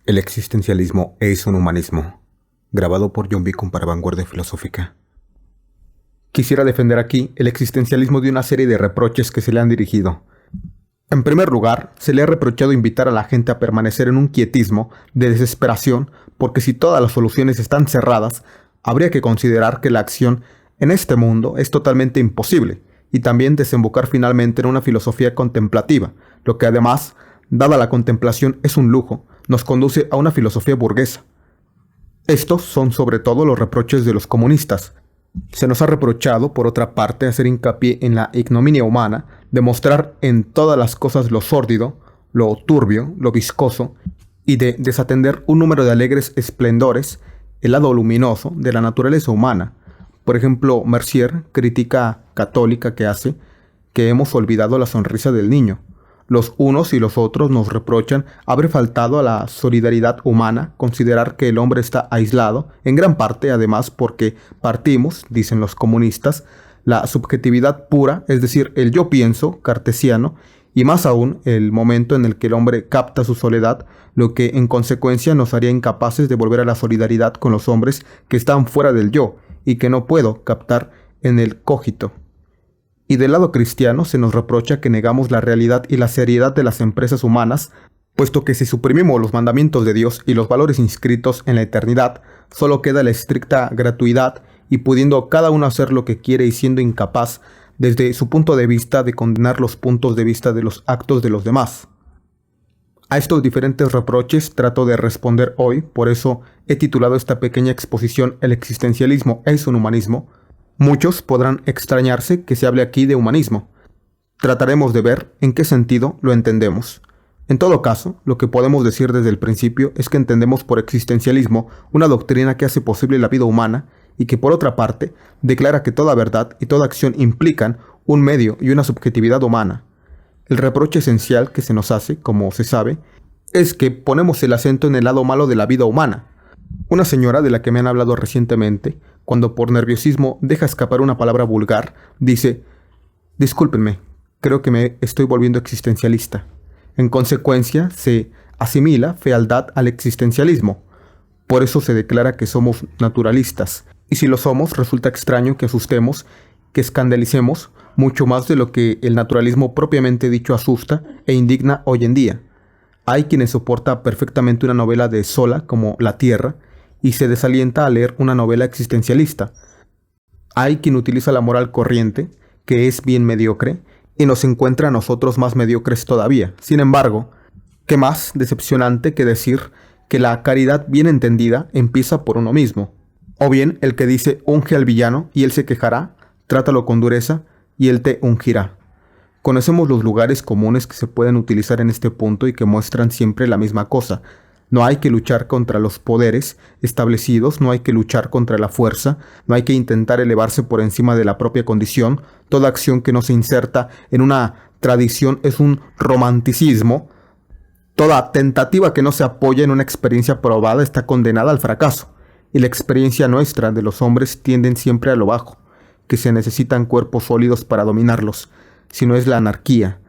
El existencialismo es un humanismo, grabado por John Beacon para Vanguardia Filosófica. Quisiera defender aquí el existencialismo de una serie de reproches que se le han dirigido. En primer lugar, se le ha reprochado invitar a la gente a permanecer en un quietismo de desesperación, porque si todas las soluciones están cerradas, habría que considerar que la acción en este mundo es totalmente imposible, y también desembocar finalmente en una filosofía contemplativa, lo que además, dada la contemplación, es un lujo, nos conduce a una filosofía burguesa. Estos son sobre todo los reproches de los comunistas. Se nos ha reprochado, por otra parte, hacer hincapié en la ignominia humana, demostrar en todas las cosas lo sórdido, lo turbio, lo viscoso, y de desatender un número de alegres esplendores, el lado luminoso de la naturaleza humana. Por ejemplo, Mercier, crítica católica que hace, que hemos olvidado la sonrisa del niño. Los unos y los otros nos reprochan haber faltado a la solidaridad humana, considerar que el hombre está aislado, en gran parte además porque partimos, dicen los comunistas, la subjetividad pura, es decir, el yo pienso, cartesiano, y más aún el momento en el que el hombre capta su soledad, lo que en consecuencia nos haría incapaces de volver a la solidaridad con los hombres que están fuera del yo, y que no puedo captar en el cogito. Y del lado cristiano se nos reprocha que negamos la realidad y la seriedad de las empresas humanas, puesto que si suprimimos los mandamientos de Dios y los valores inscritos en la eternidad, solo queda la estricta gratuidad y pudiendo cada uno hacer lo que quiere y siendo incapaz, desde su punto de vista, de condenar los puntos de vista de los actos de los demás. A estos diferentes reproches trato de responder hoy, por eso he titulado esta pequeña exposición El existencialismo es un humanismo. Muchos podrán extrañarse que se hable aquí de humanismo. Trataremos de ver en qué sentido lo entendemos. En todo caso, lo que podemos decir desde el principio es que entendemos por existencialismo una doctrina que hace posible la vida humana y que por otra parte declara que toda verdad y toda acción implican un medio y una subjetividad humana. El reproche esencial que se nos hace, como se sabe, es que ponemos el acento en el lado malo de la vida humana. Una señora de la que me han hablado recientemente, cuando por nerviosismo deja escapar una palabra vulgar, dice: «Discúlpenme, creo que me estoy volviendo existencialista». En consecuencia, se asimila fealdad al existencialismo. Por eso se declara que somos naturalistas. Y si lo somos, resulta extraño que asustemos, que escandalicemos, mucho más de lo que el naturalismo propiamente dicho asusta e indigna hoy en día. Hay quienes soportan perfectamente una novela de Zola como La Tierra y se desalienta a leer una novela existencialista. Hay quien utiliza la moral corriente, que es bien mediocre, y nos encuentra a nosotros más mediocres todavía. Sin embargo, ¿qué más decepcionante que decir que la caridad bien entendida empieza por uno mismo? O bien el que dice unge al villano y él se quejará, trátalo con dureza y él te ungirá. Conocemos los lugares comunes que se pueden utilizar en este punto y que muestran siempre la misma cosa. No hay que luchar contra los poderes establecidos, no hay que luchar contra la fuerza, no hay que intentar elevarse por encima de la propia condición. Toda acción que no se inserta en una tradición es un romanticismo. Toda tentativa que no se apoya en una experiencia probada está condenada al fracaso. Y la experiencia nuestra de los hombres tienden siempre a lo bajo, que se necesitan cuerpos sólidos para dominarlos, si no es la anarquía.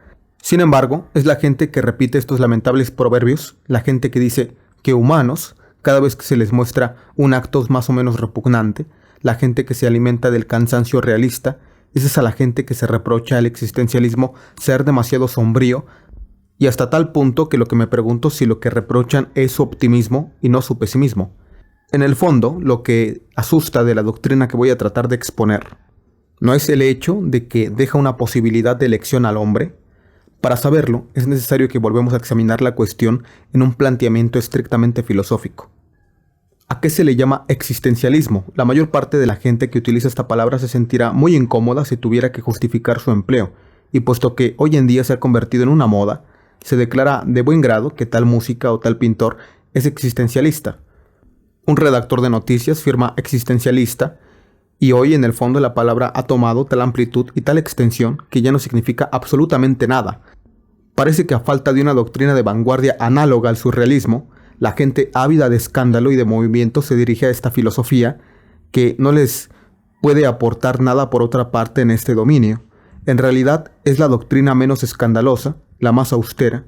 Sin embargo, es la gente que repite estos lamentables proverbios, la gente que dice que humanos, cada vez que se les muestra un acto más o menos repugnante, la gente que se alimenta del cansancio realista, es esa la gente que se reprocha al existencialismo ser demasiado sombrío, y hasta tal punto que lo que me pregunto si lo que reprochan es su optimismo y no su pesimismo. En el fondo, lo que asusta de la doctrina que voy a tratar de exponer no es el hecho de que deja una posibilidad de elección al hombre. Para saberlo, es necesario que volvamos a examinar la cuestión en un planteamiento estrictamente filosófico. ¿A qué se le llama existencialismo? La mayor parte de la gente que utiliza esta palabra se sentirá muy incómoda si tuviera que justificar su empleo, y puesto que hoy en día se ha convertido en una moda, se declara de buen grado que tal música o tal pintor es existencialista. Un redactor de noticias firma existencialista, y hoy en el fondo la palabra ha tomado tal amplitud y tal extensión que ya no significa absolutamente nada. Parece que a falta de una doctrina de vanguardia análoga al surrealismo, la gente ávida de escándalo y de movimiento se dirige a esta filosofía que no les puede aportar nada por otra parte en este dominio. En realidad es la doctrina menos escandalosa, la más austera,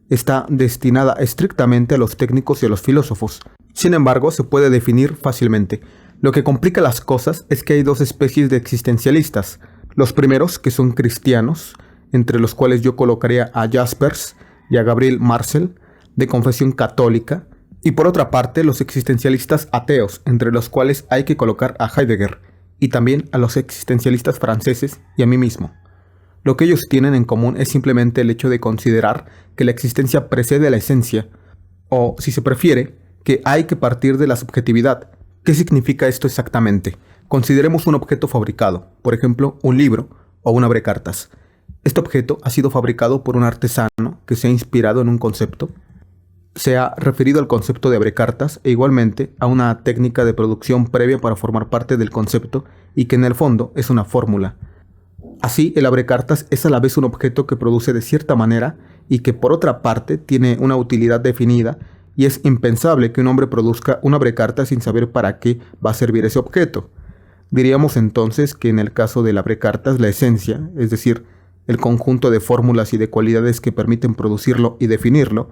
está destinada estrictamente a los técnicos y a los filósofos. Sin embargo, se puede definir fácilmente. Lo que complica las cosas es que hay dos especies de existencialistas. Los primeros, que son cristianos, entre los cuales yo colocaría a Jaspers y a Gabriel Marcel, de confesión católica, y por otra parte los existencialistas ateos, entre los cuales hay que colocar a Heidegger, y también a los existencialistas franceses y a mí mismo. Lo que ellos tienen en común es simplemente el hecho de considerar que la existencia precede a la esencia, o, si se prefiere, que hay que partir de la subjetividad. ¿Qué significa esto exactamente? Consideremos un objeto fabricado, por ejemplo, un libro o un abrecartas. Este objeto ha sido fabricado por un artesano que se ha inspirado en un concepto. Se ha referido al concepto de abrecartas e igualmente a una técnica de producción previa para formar parte del concepto y que en el fondo es una fórmula. Así, el abrecartas es a la vez un objeto que produce de cierta manera y que por otra parte tiene una utilidad definida, y es impensable que un hombre produzca un abrecartas sin saber para qué va a servir ese objeto. Diríamos entonces que en el caso del abrecartas la esencia, es decir, el conjunto de fórmulas y de cualidades que permiten producirlo y definirlo,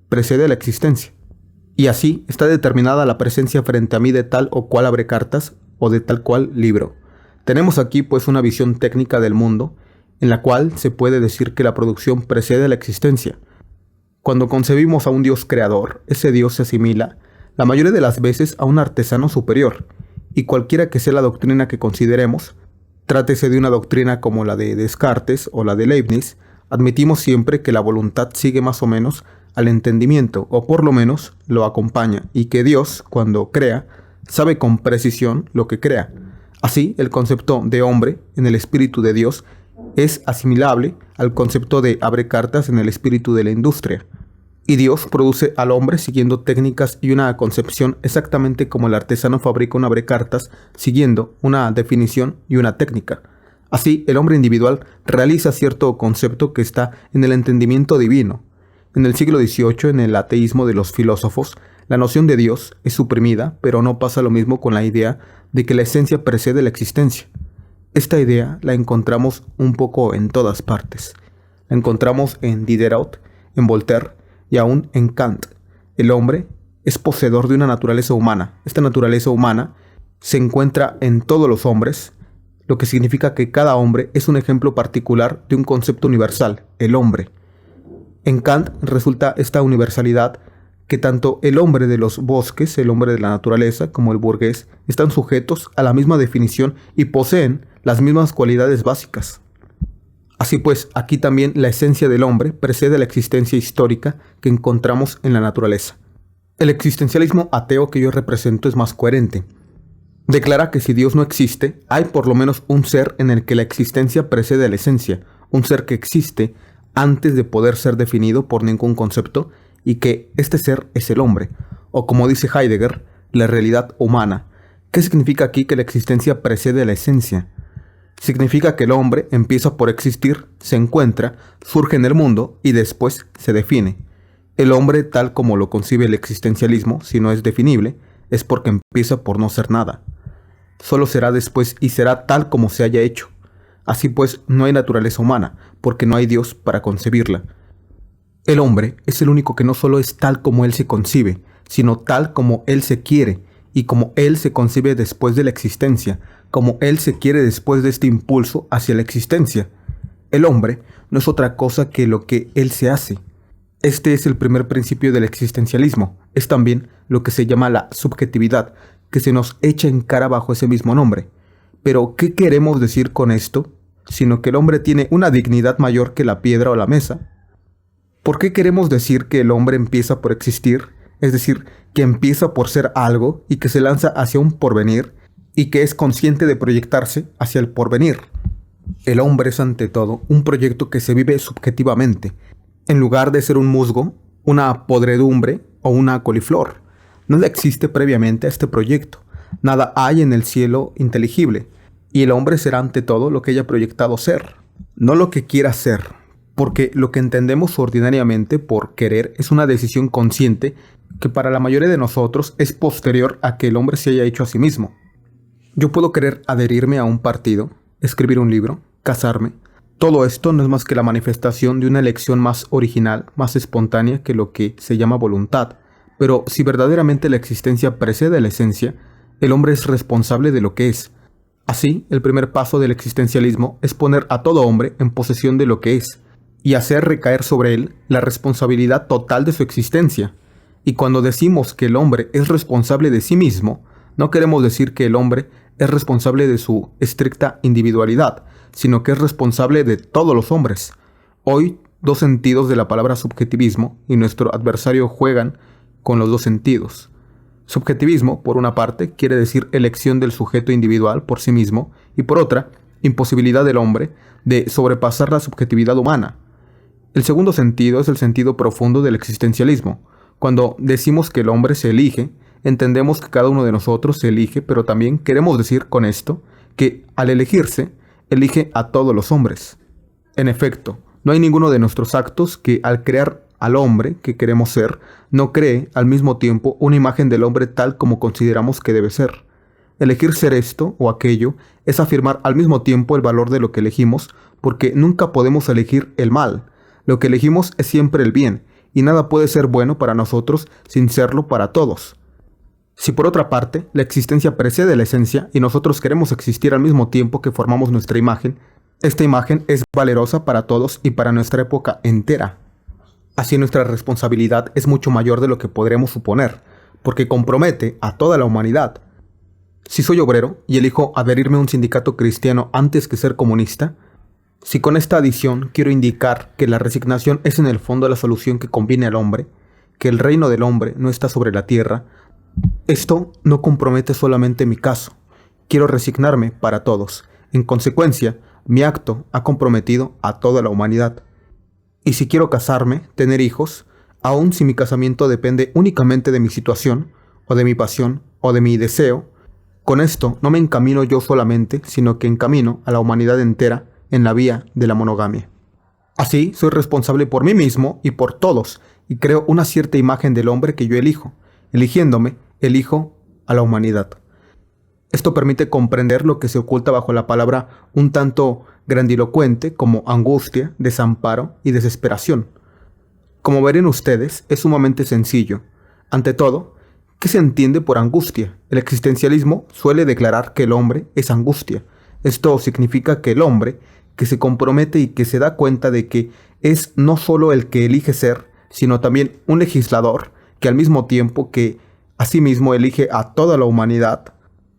precede a la existencia. Y así está determinada la presencia frente a mí de tal o cual abrecartas o de tal cual libro. Tenemos aquí pues una visión técnica del mundo, en la cual se puede decir que la producción precede a la existencia. Cuando concebimos a un Dios creador, ese Dios se asimila, la mayoría de las veces, a un artesano superior, y cualquiera que sea la doctrina que consideremos, trátese de una doctrina como la de Descartes o la de Leibniz, admitimos siempre que la voluntad sigue más o menos al entendimiento, o por lo menos lo acompaña, y que Dios, cuando crea, sabe con precisión lo que crea. Así, el concepto de hombre en el espíritu de Dios es asimilable al concepto de abrecartas en el espíritu de la industria. Y Dios produce al hombre siguiendo técnicas y una concepción exactamente como el artesano fabrica un abrecartas siguiendo una definición y una técnica. Así, el hombre individual realiza cierto concepto que está en el entendimiento divino. En el siglo XVIII, en el ateísmo de los filósofos, la noción de Dios es suprimida, pero no pasa lo mismo con la idea de que la esencia precede la existencia. Esta idea la encontramos un poco en todas partes. La encontramos en Diderot, en Voltaire y aún en Kant. El hombre es poseedor de una naturaleza humana. Esta naturaleza humana se encuentra en todos los hombres, lo que significa que cada hombre es un ejemplo particular de un concepto universal, el hombre. En Kant resulta esta universalidad que tanto el hombre de los bosques, el hombre de la naturaleza, como el burgués, están sujetos a la misma definición y poseen las mismas cualidades básicas. Así pues, aquí también la esencia del hombre precede a la existencia histórica que encontramos en la naturaleza. El existencialismo ateo que yo represento es más coherente. Declara que si Dios no existe, hay por lo menos un ser en el que la existencia precede a la esencia, un ser que existe antes de poder ser definido por ningún concepto, y que este ser es el hombre, o como dice Heidegger, la realidad humana. ¿Qué significa aquí que la existencia precede a la esencia? Significa que el hombre empieza por existir, se encuentra, surge en el mundo y después se define. El hombre, tal como lo concibe el existencialismo, si no es definible, es porque empieza por no ser nada. Solo será después y será tal como se haya hecho. Así pues, no hay naturaleza humana, porque no hay Dios para concebirla. El hombre es el único que no solo es tal como él se concibe, sino tal como él se quiere, y como él se concibe después de la existencia, como él se quiere después de este impulso hacia la existencia. El hombre no es otra cosa que lo que él se hace. Este es el primer principio del existencialismo. Es también lo que se llama la subjetividad, que se nos echa en cara bajo ese mismo nombre. Pero, ¿qué queremos decir con esto? Sino que el hombre tiene una dignidad mayor que la piedra o la mesa. ¿Por qué queremos decir que el hombre empieza por existir? Es decir, que empieza por ser algo y que se lanza hacia un porvenir y que es consciente de proyectarse hacia el porvenir. El hombre es ante todo un proyecto que se vive subjetivamente, en lugar de ser un musgo, una podredumbre o una coliflor. Nada existe previamente a este proyecto, nada hay en el cielo inteligible, y el hombre será ante todo lo que haya proyectado ser, no lo que quiera ser. Porque lo que entendemos ordinariamente por querer es una decisión consciente que para la mayoría de nosotros es posterior a que el hombre se haya hecho a sí mismo. Yo puedo querer adherirme a un partido, escribir un libro, casarme. Todo esto no es más que la manifestación de una elección más original, más espontánea que lo que se llama voluntad. Pero si verdaderamente la existencia precede a la esencia, el hombre es responsable de lo que es. Así, el primer paso del existencialismo es poner a todo hombre en posesión de lo que es, y hacer recaer sobre él la responsabilidad total de su existencia. Y cuando decimos que el hombre es responsable de sí mismo, no queremos decir que el hombre es responsable de su estricta individualidad, sino que es responsable de todos los hombres. Hoy, dos sentidos de la palabra subjetivismo y nuestro adversario juegan con los dos sentidos. Subjetivismo, por una parte, quiere decir elección del sujeto individual por sí mismo, y por otra, imposibilidad del hombre de sobrepasar la subjetividad humana. El segundo sentido es el sentido profundo del existencialismo. Cuando decimos que el hombre se elige, entendemos que cada uno de nosotros se elige, pero también queremos decir con esto que al elegirse, elige a todos los hombres. En efecto, no hay ninguno de nuestros actos que al crear al hombre que queremos ser, no cree al mismo tiempo una imagen del hombre tal como consideramos que debe ser. Elegir ser esto o aquello es afirmar al mismo tiempo el valor de lo que elegimos, porque nunca podemos elegir el mal. Lo que elegimos es siempre el bien, y nada puede ser bueno para nosotros sin serlo para todos. Si por otra parte, la existencia precede la esencia y nosotros queremos existir al mismo tiempo que formamos nuestra imagen, esta imagen es valerosa para todos y para nuestra época entera. Así nuestra responsabilidad es mucho mayor de lo que podremos suponer, porque compromete a toda la humanidad. Si soy obrero y elijo adherirme a un sindicato cristiano antes que ser comunista, si con esta adición quiero indicar que la resignación es en el fondo la solución que conviene al hombre, que el reino del hombre no está sobre la tierra, esto no compromete solamente mi caso. Quiero resignarme para todos. En consecuencia, mi acto ha comprometido a toda la humanidad. Y si quiero casarme, tener hijos, aun si mi casamiento depende únicamente de mi situación, o de mi pasión, o de mi deseo, con esto no me encamino yo solamente, sino que encamino a la humanidad entera en la vía de la monogamia. Así, soy responsable por mí mismo y por todos, y creo una cierta imagen del hombre que yo elijo. Eligiéndome, elijo a la humanidad. Esto permite comprender lo que se oculta bajo la palabra un tanto grandilocuente como angustia, desamparo y desesperación. Como verán ustedes, es sumamente sencillo. Ante todo, ¿qué se entiende por angustia? El existencialismo suele declarar que el hombre es angustia. Esto significa que el hombre, que se compromete y que se da cuenta de que es no solo el que elige ser, sino también un legislador, que al mismo tiempo que asimismo elige a toda la humanidad,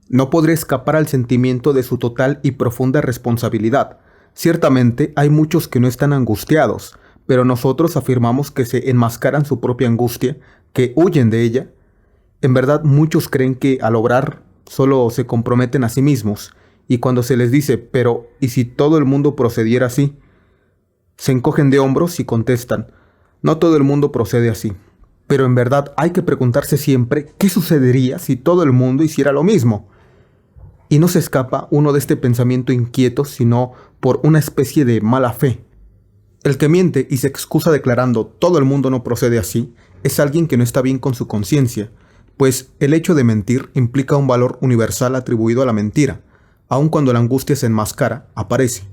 no podrá escapar al sentimiento de su total y profunda responsabilidad. Ciertamente hay muchos que no están angustiados, pero nosotros afirmamos que se enmascaran su propia angustia, que huyen de ella. En verdad muchos creen que al obrar solo se comprometen a sí mismos, y cuando se les dice, pero ¿y si todo el mundo procediera así? Se encogen de hombros y contestan, no todo el mundo procede así. Pero en verdad hay que preguntarse siempre qué sucedería si todo el mundo hiciera lo mismo. Y no se escapa uno de este pensamiento inquieto, sino por una especie de mala fe. El que miente y se excusa declarando todo el mundo no procede así, es alguien que no está bien con su conciencia, pues el hecho de mentir implica un valor universal atribuido a la mentira, aun cuando la angustia se enmascara, aparece.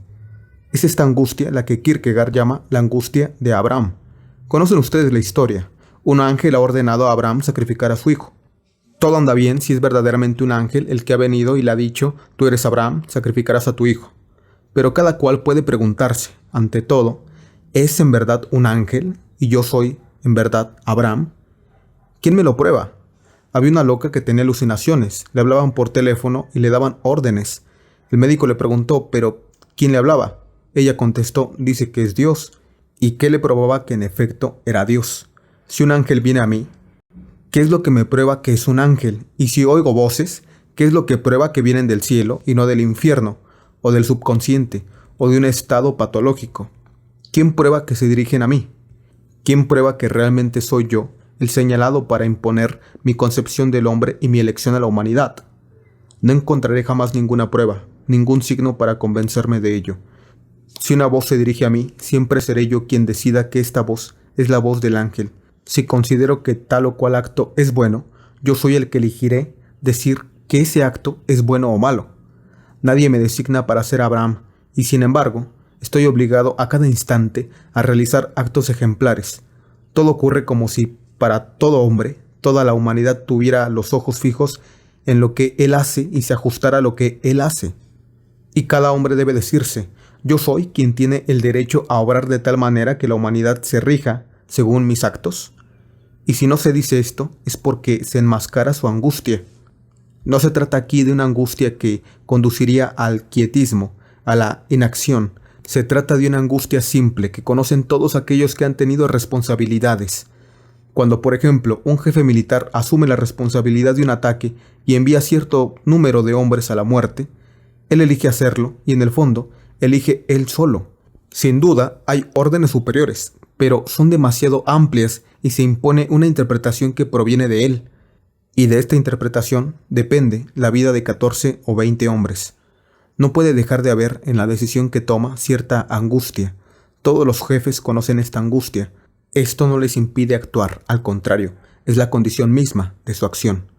Es esta angustia la que Kierkegaard llama la angustia de Abraham. ¿Conocen ustedes la historia? Un ángel ha ordenado a Abraham sacrificar a su hijo. Todo anda bien si es verdaderamente un ángel el que ha venido y le ha dicho, tú eres Abraham, sacrificarás a tu hijo. Pero cada cual puede preguntarse, ante todo, ¿es en verdad un ángel y yo soy, en verdad, Abraham? ¿Quién me lo prueba? Había una loca que tenía alucinaciones, le hablaban por teléfono y le daban órdenes. El médico le preguntó, ¿pero quién le hablaba? Ella contestó, dice que es Dios. ¿Y qué le probaba que en efecto era Dios? Si un ángel viene a mí, ¿qué es lo que me prueba que es un ángel? Y si oigo voces, ¿qué es lo que prueba que vienen del cielo y no del infierno, o del subconsciente, o de un estado patológico? ¿Quién prueba que se dirigen a mí? ¿Quién prueba que realmente soy yo, el señalado para imponer mi concepción del hombre y mi elección a la humanidad? No encontraré jamás ninguna prueba, ningún signo para convencerme de ello. Si una voz se dirige a mí, siempre seré yo quien decida que esta voz es la voz del ángel. Si considero que tal o cual acto es bueno, yo soy el que elegiré decir que ese acto es bueno o malo. Nadie me designa para ser Abraham, y sin embargo, Estoy obligado a cada instante a realizar actos ejemplares. Todo ocurre como si para todo hombre, toda la humanidad tuviera los ojos fijos en lo que él hace y se ajustara a lo que él hace. Y cada hombre debe decirse: yo soy quien tiene el derecho a obrar de tal manera que la humanidad se rija según mis actos. Y si no se dice esto, es porque se enmascara su angustia. No se trata aquí de una angustia que conduciría al quietismo, a la inacción. Se trata de una angustia simple que conocen todos aquellos que han tenido responsabilidades. Cuando, por ejemplo, un jefe militar asume la responsabilidad de un ataque y envía cierto número de hombres a la muerte, él elige hacerlo y, en el fondo, elige él solo. Sin duda, hay órdenes superiores, pero son demasiado amplias y se impone una interpretación que proviene de él. Y de esta interpretación depende la vida de 14 o 20 hombres. No puede dejar de haber en la decisión que toma cierta angustia. Todos los jefes conocen esta angustia. Esto no les impide actuar, al contrario, es la condición misma de su acción.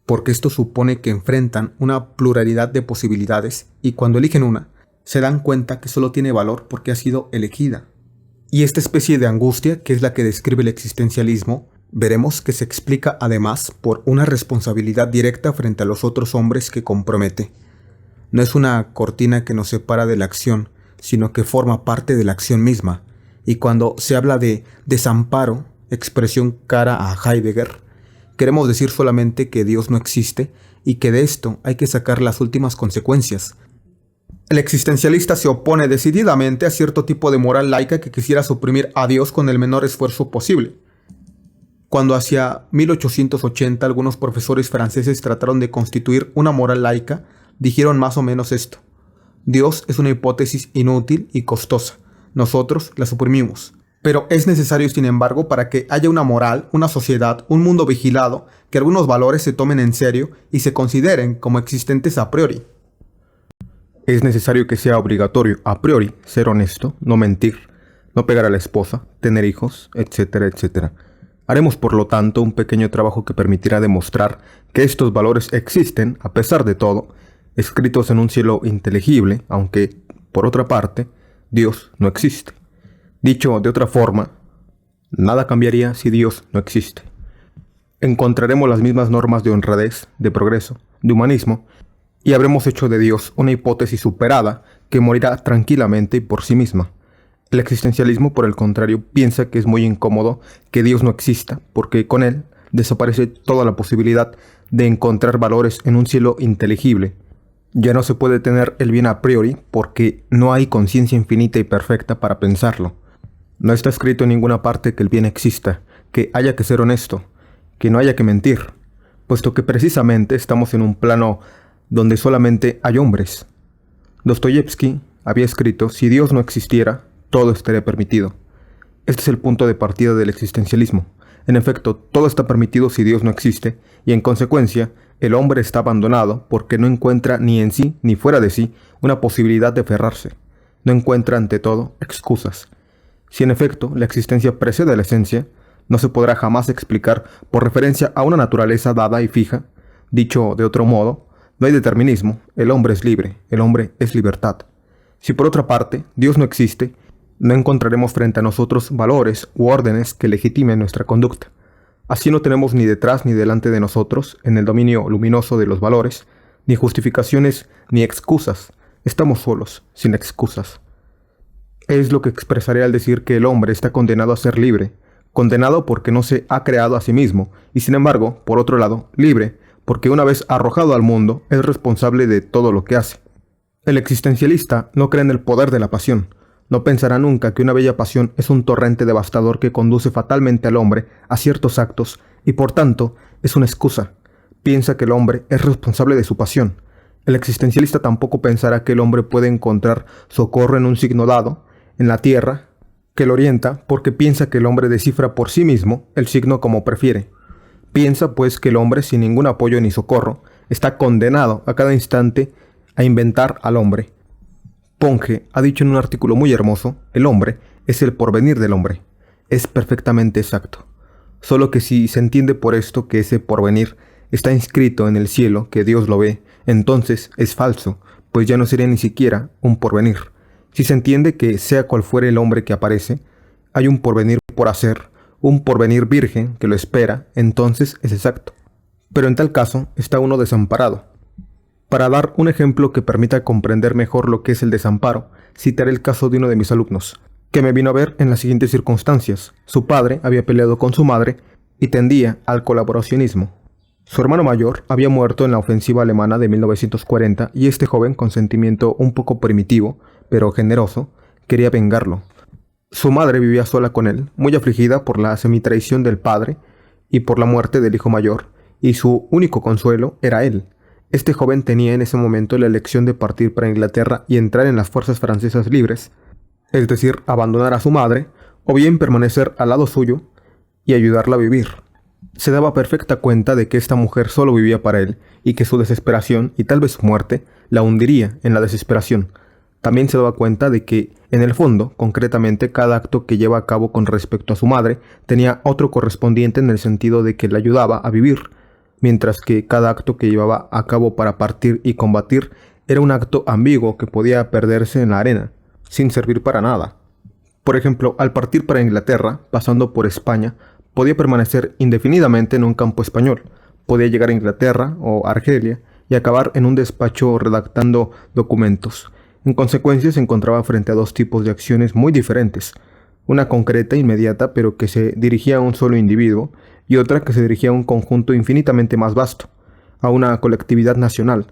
Porque esto supone que enfrentan una pluralidad de posibilidades y cuando eligen una, se dan cuenta que solo tiene valor porque ha sido elegida. Y esta especie de angustia, que es la que describe el existencialismo, veremos que se explica además por una responsabilidad directa frente a los otros hombres que compromete. No es una cortina que nos separa de la acción, sino que forma parte de la acción misma. Y cuando se habla de desamparo, expresión cara a Heidegger, queremos decir solamente que Dios no existe y que de esto hay que sacar las últimas consecuencias. El existencialista se opone decididamente a cierto tipo de moral laica que quisiera suprimir a Dios con el menor esfuerzo posible. Cuando hacia 1880 algunos profesores franceses trataron de constituir una moral laica, dijeron más o menos esto: Dios es una hipótesis inútil y costosa. Nosotros la suprimimos. Pero es necesario, sin embargo, para que haya una moral, una sociedad, un mundo vigilado, que algunos valores se tomen en serio y se consideren como existentes a priori. Es necesario que sea obligatorio a priori ser honesto, no mentir, no pegar a la esposa, tener hijos, etcétera, etcétera. Haremos por lo tanto un pequeño trabajo que permitirá demostrar que estos valores existen, a pesar de todo, escritos en un cielo inteligible, aunque, por otra parte, Dios no existe. Dicho de otra forma, nada cambiaría si Dios no existe. Encontraremos las mismas normas de honradez, de progreso, de humanismo, y habremos hecho de Dios una hipótesis superada que morirá tranquilamente y por sí misma. El existencialismo, por el contrario, piensa que es muy incómodo que Dios no exista, porque con él desaparece toda la posibilidad de encontrar valores en un cielo inteligible. Ya no se puede tener el bien a priori porque no hay conciencia infinita y perfecta para pensarlo. No está escrito en ninguna parte que el bien exista, que haya que ser honesto, que no haya que mentir, puesto que precisamente estamos en un plano donde solamente hay hombres. Dostoyevsky había escrito: si Dios no existiera, todo estaría permitido. Este es el punto de partida del existencialismo. En efecto, todo está permitido si Dios no existe, y en consecuencia, el hombre está abandonado porque no encuentra ni en sí ni fuera de sí una posibilidad de aferrarse. No encuentra ante todo excusas. Si en efecto la existencia precede a la esencia, no se podrá jamás explicar por referencia a una naturaleza dada y fija. Dicho de otro modo, no hay determinismo, el hombre es libre, el hombre es libertad. Si por otra parte Dios no existe, no encontraremos frente a nosotros valores u órdenes que legitimen nuestra conducta. Así no tenemos ni detrás ni delante de nosotros, en el dominio luminoso de los valores, ni justificaciones ni excusas. Estamos solos, sin excusas. Es lo que expresaré al decir que el hombre está condenado a ser libre, condenado porque no se ha creado a sí mismo, y sin embargo, por otro lado, libre, porque una vez arrojado al mundo, es responsable de todo lo que hace. El existencialista no cree en el poder de la pasión. No pensará nunca que una bella pasión es un torrente devastador que conduce fatalmente al hombre a ciertos actos y por tanto es una excusa. Piensa que el hombre es responsable de su pasión. El existencialista tampoco pensará que el hombre puede encontrar socorro en un signo dado, en la tierra, que lo orienta porque piensa que el hombre descifra por sí mismo el signo como prefiere. Piensa pues que el hombre sin ningún apoyo ni socorro está condenado a cada instante a inventar al hombre. Ponge ha dicho en un artículo muy hermoso: el hombre es el porvenir del hombre. Es perfectamente exacto. Solo que si se entiende por esto que ese porvenir está inscrito en el cielo, que Dios lo ve, entonces es falso, pues ya no sería ni siquiera un porvenir, Si se entiende que, sea cual fuere el hombre que aparece, hay un porvenir por hacer, un porvenir virgen que lo espera, entonces es exacto. Pero en tal caso está uno desamparado. Para dar un ejemplo que permita comprender mejor lo que es el desamparo, citaré el caso de uno de mis alumnos, que me vino a ver en las siguientes circunstancias. Su padre había peleado con su madre y tendía al colaboracionismo. Su hermano mayor había muerto en la ofensiva alemana de 1940 y este joven, con sentimiento un poco primitivo, pero generoso, quería vengarlo. Su madre vivía sola con él, muy afligida por la semitraición del padre y por la muerte del hijo mayor, y su único consuelo era él. Este joven tenía en ese momento la elección de partir para Inglaterra y entrar en las fuerzas francesas libres, es decir, abandonar a su madre, o bien permanecer al lado suyo y ayudarla a vivir. Se daba perfecta cuenta de que esta mujer solo vivía para él y que su desesperación y tal vez su muerte la hundiría en la desesperación. También se daba cuenta de que, en el fondo, concretamente, cada acto que lleva a cabo con respecto a su madre tenía otro correspondiente en el sentido de que la ayudaba a vivir, mientras que cada acto que llevaba a cabo para partir y combatir era un acto ambiguo que podía perderse en la arena, sin servir para nada. Por ejemplo, al partir para Inglaterra, pasando por España, podía permanecer indefinidamente en un campo español, podía llegar a Inglaterra o Argelia y acabar en un despacho redactando documentos. En consecuencia, se encontraba frente a dos tipos de acciones muy diferentes, una concreta, inmediata, pero que se dirigía a un solo individuo, y otra que se dirigía a un conjunto infinitamente más vasto, a una colectividad nacional,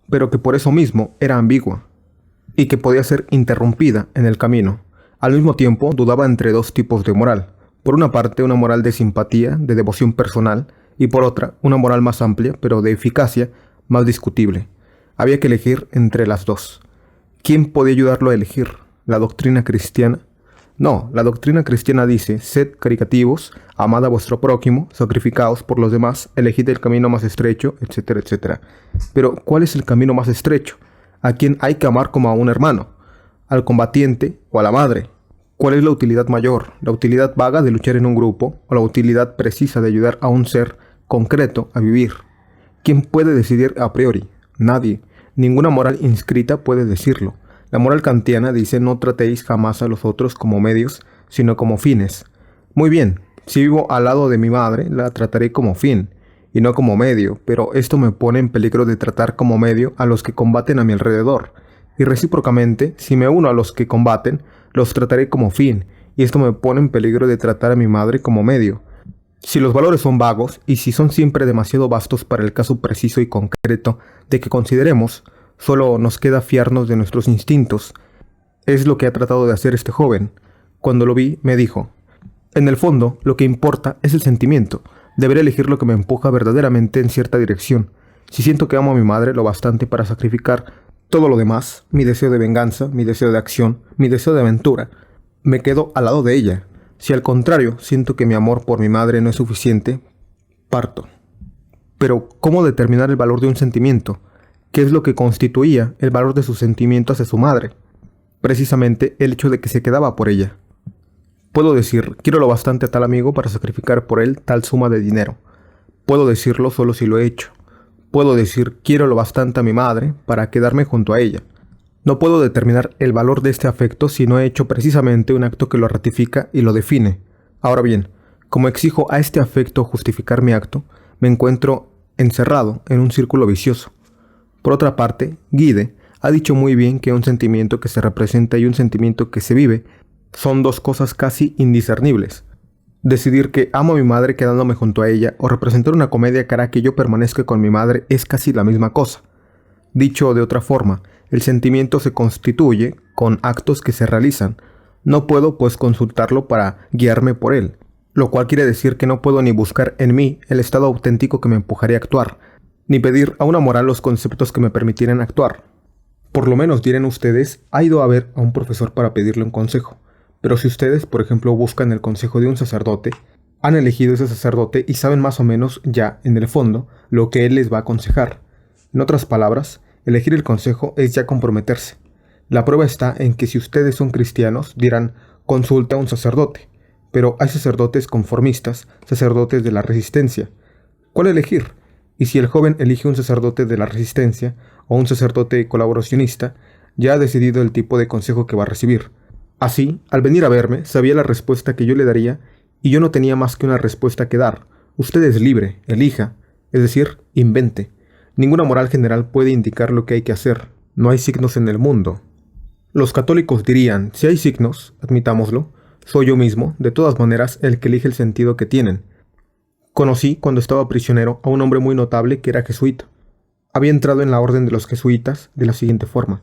pero que por eso mismo era ambigua, y que podía ser interrumpida en el camino. Al mismo tiempo, dudaba entre dos tipos de moral. Por una parte, una moral de simpatía, de devoción personal, y por otra, una moral más amplia, pero de eficacia más discutible. Había que elegir entre las dos. ¿Quién podía ayudarlo a elegir? ¿La doctrina cristiana? No, la doctrina cristiana dice: sed caritativos, amad a vuestro prójimo, sacrificaos por los demás, elegid el camino más estrecho, etcétera, etcétera. Pero, ¿cuál es el camino más estrecho? ¿A quién hay que amar como a un hermano? ¿Al combatiente o a la madre? ¿Cuál es la utilidad mayor? ¿La utilidad vaga de luchar en un grupo o la utilidad precisa de ayudar a un ser concreto a vivir? ¿Quién puede decidir a priori? Nadie. Ninguna moral inscrita puede decirlo. La moral kantiana dice: no tratéis jamás a los otros como medios, sino como fines. Muy bien, si vivo al lado de mi madre, la trataré como fin, y no como medio, pero esto me pone en peligro de tratar como medio a los que combaten a mi alrededor. Y recíprocamente, si me uno a los que combaten, los trataré como fin, y esto me pone en peligro de tratar a mi madre como medio. Si los valores son vagos, y si son siempre demasiado vastos para el caso preciso y concreto de que consideremos, solo nos queda fiarnos de nuestros instintos. Es lo que ha tratado de hacer este joven. Cuando lo vi, me dijo: en el fondo, lo que importa es el sentimiento. Deberé elegir lo que me empuja verdaderamente en cierta dirección. Si siento que amo a mi madre lo bastante para sacrificar todo lo demás, mi deseo de venganza, mi deseo de acción, mi deseo de aventura, me quedo al lado de ella. Si al contrario siento que mi amor por mi madre no es suficiente, parto. Pero, ¿cómo determinar el valor de un sentimiento? ¿Qué es lo que constituía el valor de su sentimiento hacia su madre? Precisamente el hecho de que se quedaba por ella. Puedo decir: quiero lo bastante a tal amigo para sacrificar por él tal suma de dinero. Puedo decirlo solo si lo he hecho. Puedo decir: quiero lo bastante a mi madre para quedarme junto a ella. No puedo determinar el valor de este afecto si no he hecho precisamente un acto que lo ratifica y lo define. Ahora bien, como exijo a este afecto justificar mi acto, me encuentro encerrado en un círculo vicioso. Por otra parte, Guide ha dicho muy bien que un sentimiento que se representa y un sentimiento que se vive son dos cosas casi indiscernibles. Decidir que amo a mi madre quedándome junto a ella o representar una comedia que hará que yo permanezca con mi madre es casi la misma cosa. Dicho de otra forma, el sentimiento se constituye con actos que se realizan. No puedo, pues, consultarlo para guiarme por él, lo cual quiere decir que no puedo ni buscar en mí el estado auténtico que me empujaría a actuar, ni pedir a una moral los conceptos que me permitieran actuar. Por lo menos, dirán ustedes, ha ido a ver a un profesor para pedirle un consejo. Pero si ustedes, por ejemplo, buscan el consejo de un sacerdote, han elegido ese sacerdote y saben más o menos ya, en el fondo, lo que él les va a aconsejar. En otras palabras, elegir el consejo es ya comprometerse. La prueba está en que si ustedes son cristianos, dirán: consulta a un sacerdote. Pero hay sacerdotes conformistas, sacerdotes de la resistencia. ¿Cuál elegir? Y si el joven elige un sacerdote de la resistencia o un sacerdote colaboracionista, ya ha decidido el tipo de consejo que va a recibir. Así, al venir a verme, sabía la respuesta que yo le daría y yo no tenía más que una respuesta que dar. Usted es libre, elija, es decir, invente. Ninguna moral general puede indicar lo que hay que hacer. No hay signos en el mundo. Los católicos dirían, si hay signos, admitámoslo, soy yo mismo, de todas maneras, el que elige el sentido que tienen. Conocí, cuando estaba prisionero, a un hombre muy notable que era jesuita. Había entrado en la orden de los jesuitas de la siguiente forma.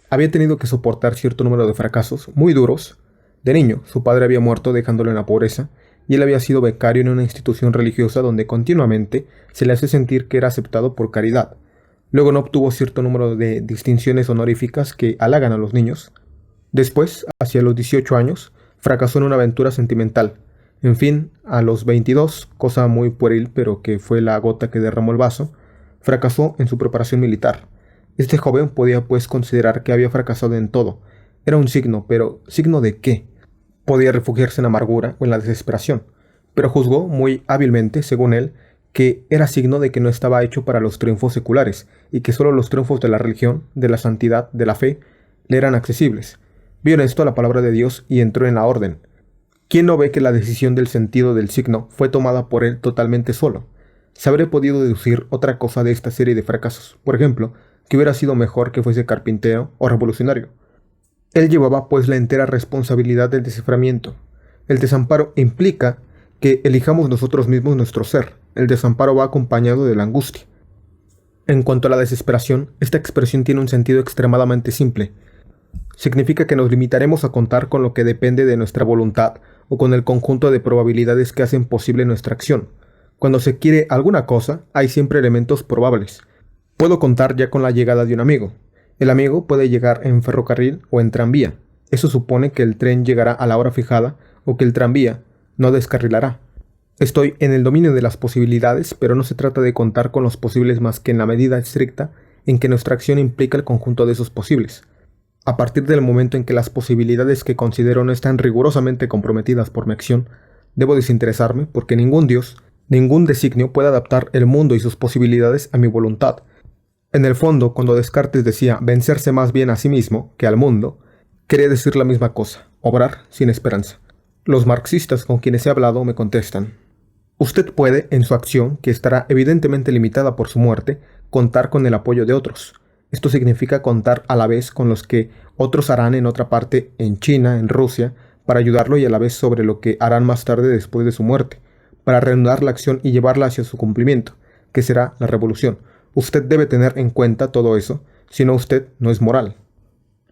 Había tenido que soportar cierto número de fracasos muy duros. De niño, su padre había muerto dejándolo en la pobreza, y él había sido becario en una institución religiosa donde continuamente se le hace sentir que era aceptado por caridad. Luego no obtuvo cierto número de distinciones honoríficas que halagan a los niños. Después, hacia los 18 años, fracasó en una aventura sentimental. En fin, a los 22, cosa muy pueril pero que fue la gota que derramó el vaso, fracasó en su preparación militar. Este joven podía pues considerar que había fracasado en todo. Era un signo, pero ¿signo de qué? Podía refugiarse en la amargura o en la desesperación, pero juzgó muy hábilmente, según él, que era signo de que no estaba hecho para los triunfos seculares y que solo los triunfos de la religión, de la santidad, de la fe, le eran accesibles. Vio en esto la palabra de Dios y entró en la orden. ¿Quién no ve que la decisión del sentido del signo fue tomada por él totalmente solo? Se habría podido deducir otra cosa de esta serie de fracasos, por ejemplo, que hubiera sido mejor que fuese carpintero o revolucionario. Él llevaba pues la entera responsabilidad del desciframiento. El desamparo implica que elijamos nosotros mismos nuestro ser. El desamparo va acompañado de la angustia. En cuanto a la desesperación, esta expresión tiene un sentido extremadamente simple. Significa que nos limitaremos a contar con lo que depende de nuestra voluntad o con el conjunto de probabilidades que hacen posible nuestra acción. Cuando se quiere alguna cosa, hay siempre elementos probables. Puedo contar ya con la llegada de un amigo. El amigo puede llegar en ferrocarril o en tranvía. Eso supone que el tren llegará a la hora fijada o que el tranvía no descarrilará. Estoy en el dominio de las posibilidades, pero no se trata de contar con los posibles más que en la medida estricta en que nuestra acción implica el conjunto de esos posibles. A partir del momento en que las posibilidades que considero no están rigurosamente comprometidas por mi acción, debo desinteresarme porque ningún Dios, ningún designio puede adaptar el mundo y sus posibilidades a mi voluntad. En el fondo, cuando Descartes decía vencerse más bien a sí mismo que al mundo, quería decir la misma cosa, obrar sin esperanza. Los marxistas con quienes he hablado me contestan: usted puede, en su acción, que estará evidentemente limitada por su muerte, contar con el apoyo de otros. Esto significa contar a la vez con los que otros harán en otra parte, en China, en Rusia, para ayudarlo y a la vez sobre lo que harán más tarde después de su muerte, para reanudar la acción y llevarla hacia su cumplimiento, que será la revolución. Usted debe tener en cuenta todo eso, si no usted no es moral.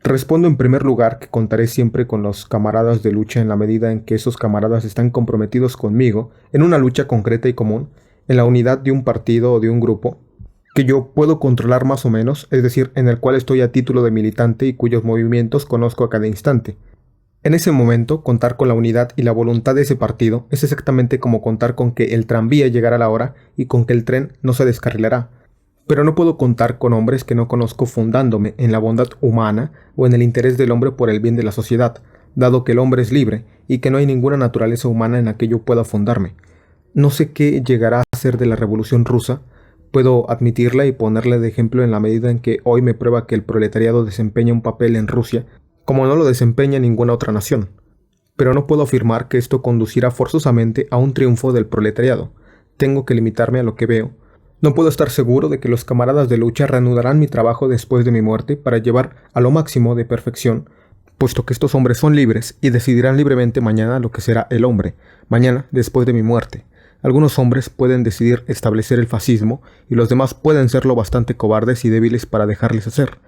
Respondo en primer lugar que contaré siempre con los camaradas de lucha en la medida en que esos camaradas están comprometidos conmigo en una lucha concreta y común, en la unidad de un partido o de un grupo, que yo puedo controlar más o menos, es decir, en el cual estoy a título de militante y cuyos movimientos conozco a cada instante. En ese momento, contar con la unidad y la voluntad de ese partido es exactamente como contar con que el tranvía llegará a la hora y con que el tren no se descarrilará. Pero no puedo contar con hombres que no conozco fundándome en la bondad humana o en el interés del hombre por el bien de la sociedad, dado que el hombre es libre y que no hay ninguna naturaleza humana en la que yo pueda fundarme. No sé qué llegará a ser de la Revolución Rusa. Puedo admitirla y ponerla de ejemplo en la medida en que hoy me prueba que el proletariado desempeña un papel en Rusia como no lo desempeña ninguna otra nación. Pero no puedo afirmar que esto conducirá forzosamente a un triunfo del proletariado. Tengo que limitarme a lo que veo. No puedo estar seguro de que los camaradas de lucha reanudarán mi trabajo después de mi muerte para llevar a lo máximo de perfección, puesto que estos hombres son libres y decidirán libremente mañana lo que será el hombre, mañana después de mi muerte. Algunos hombres pueden decidir establecer el fascismo y los demás pueden serlo bastante cobardes y débiles para dejarles hacer.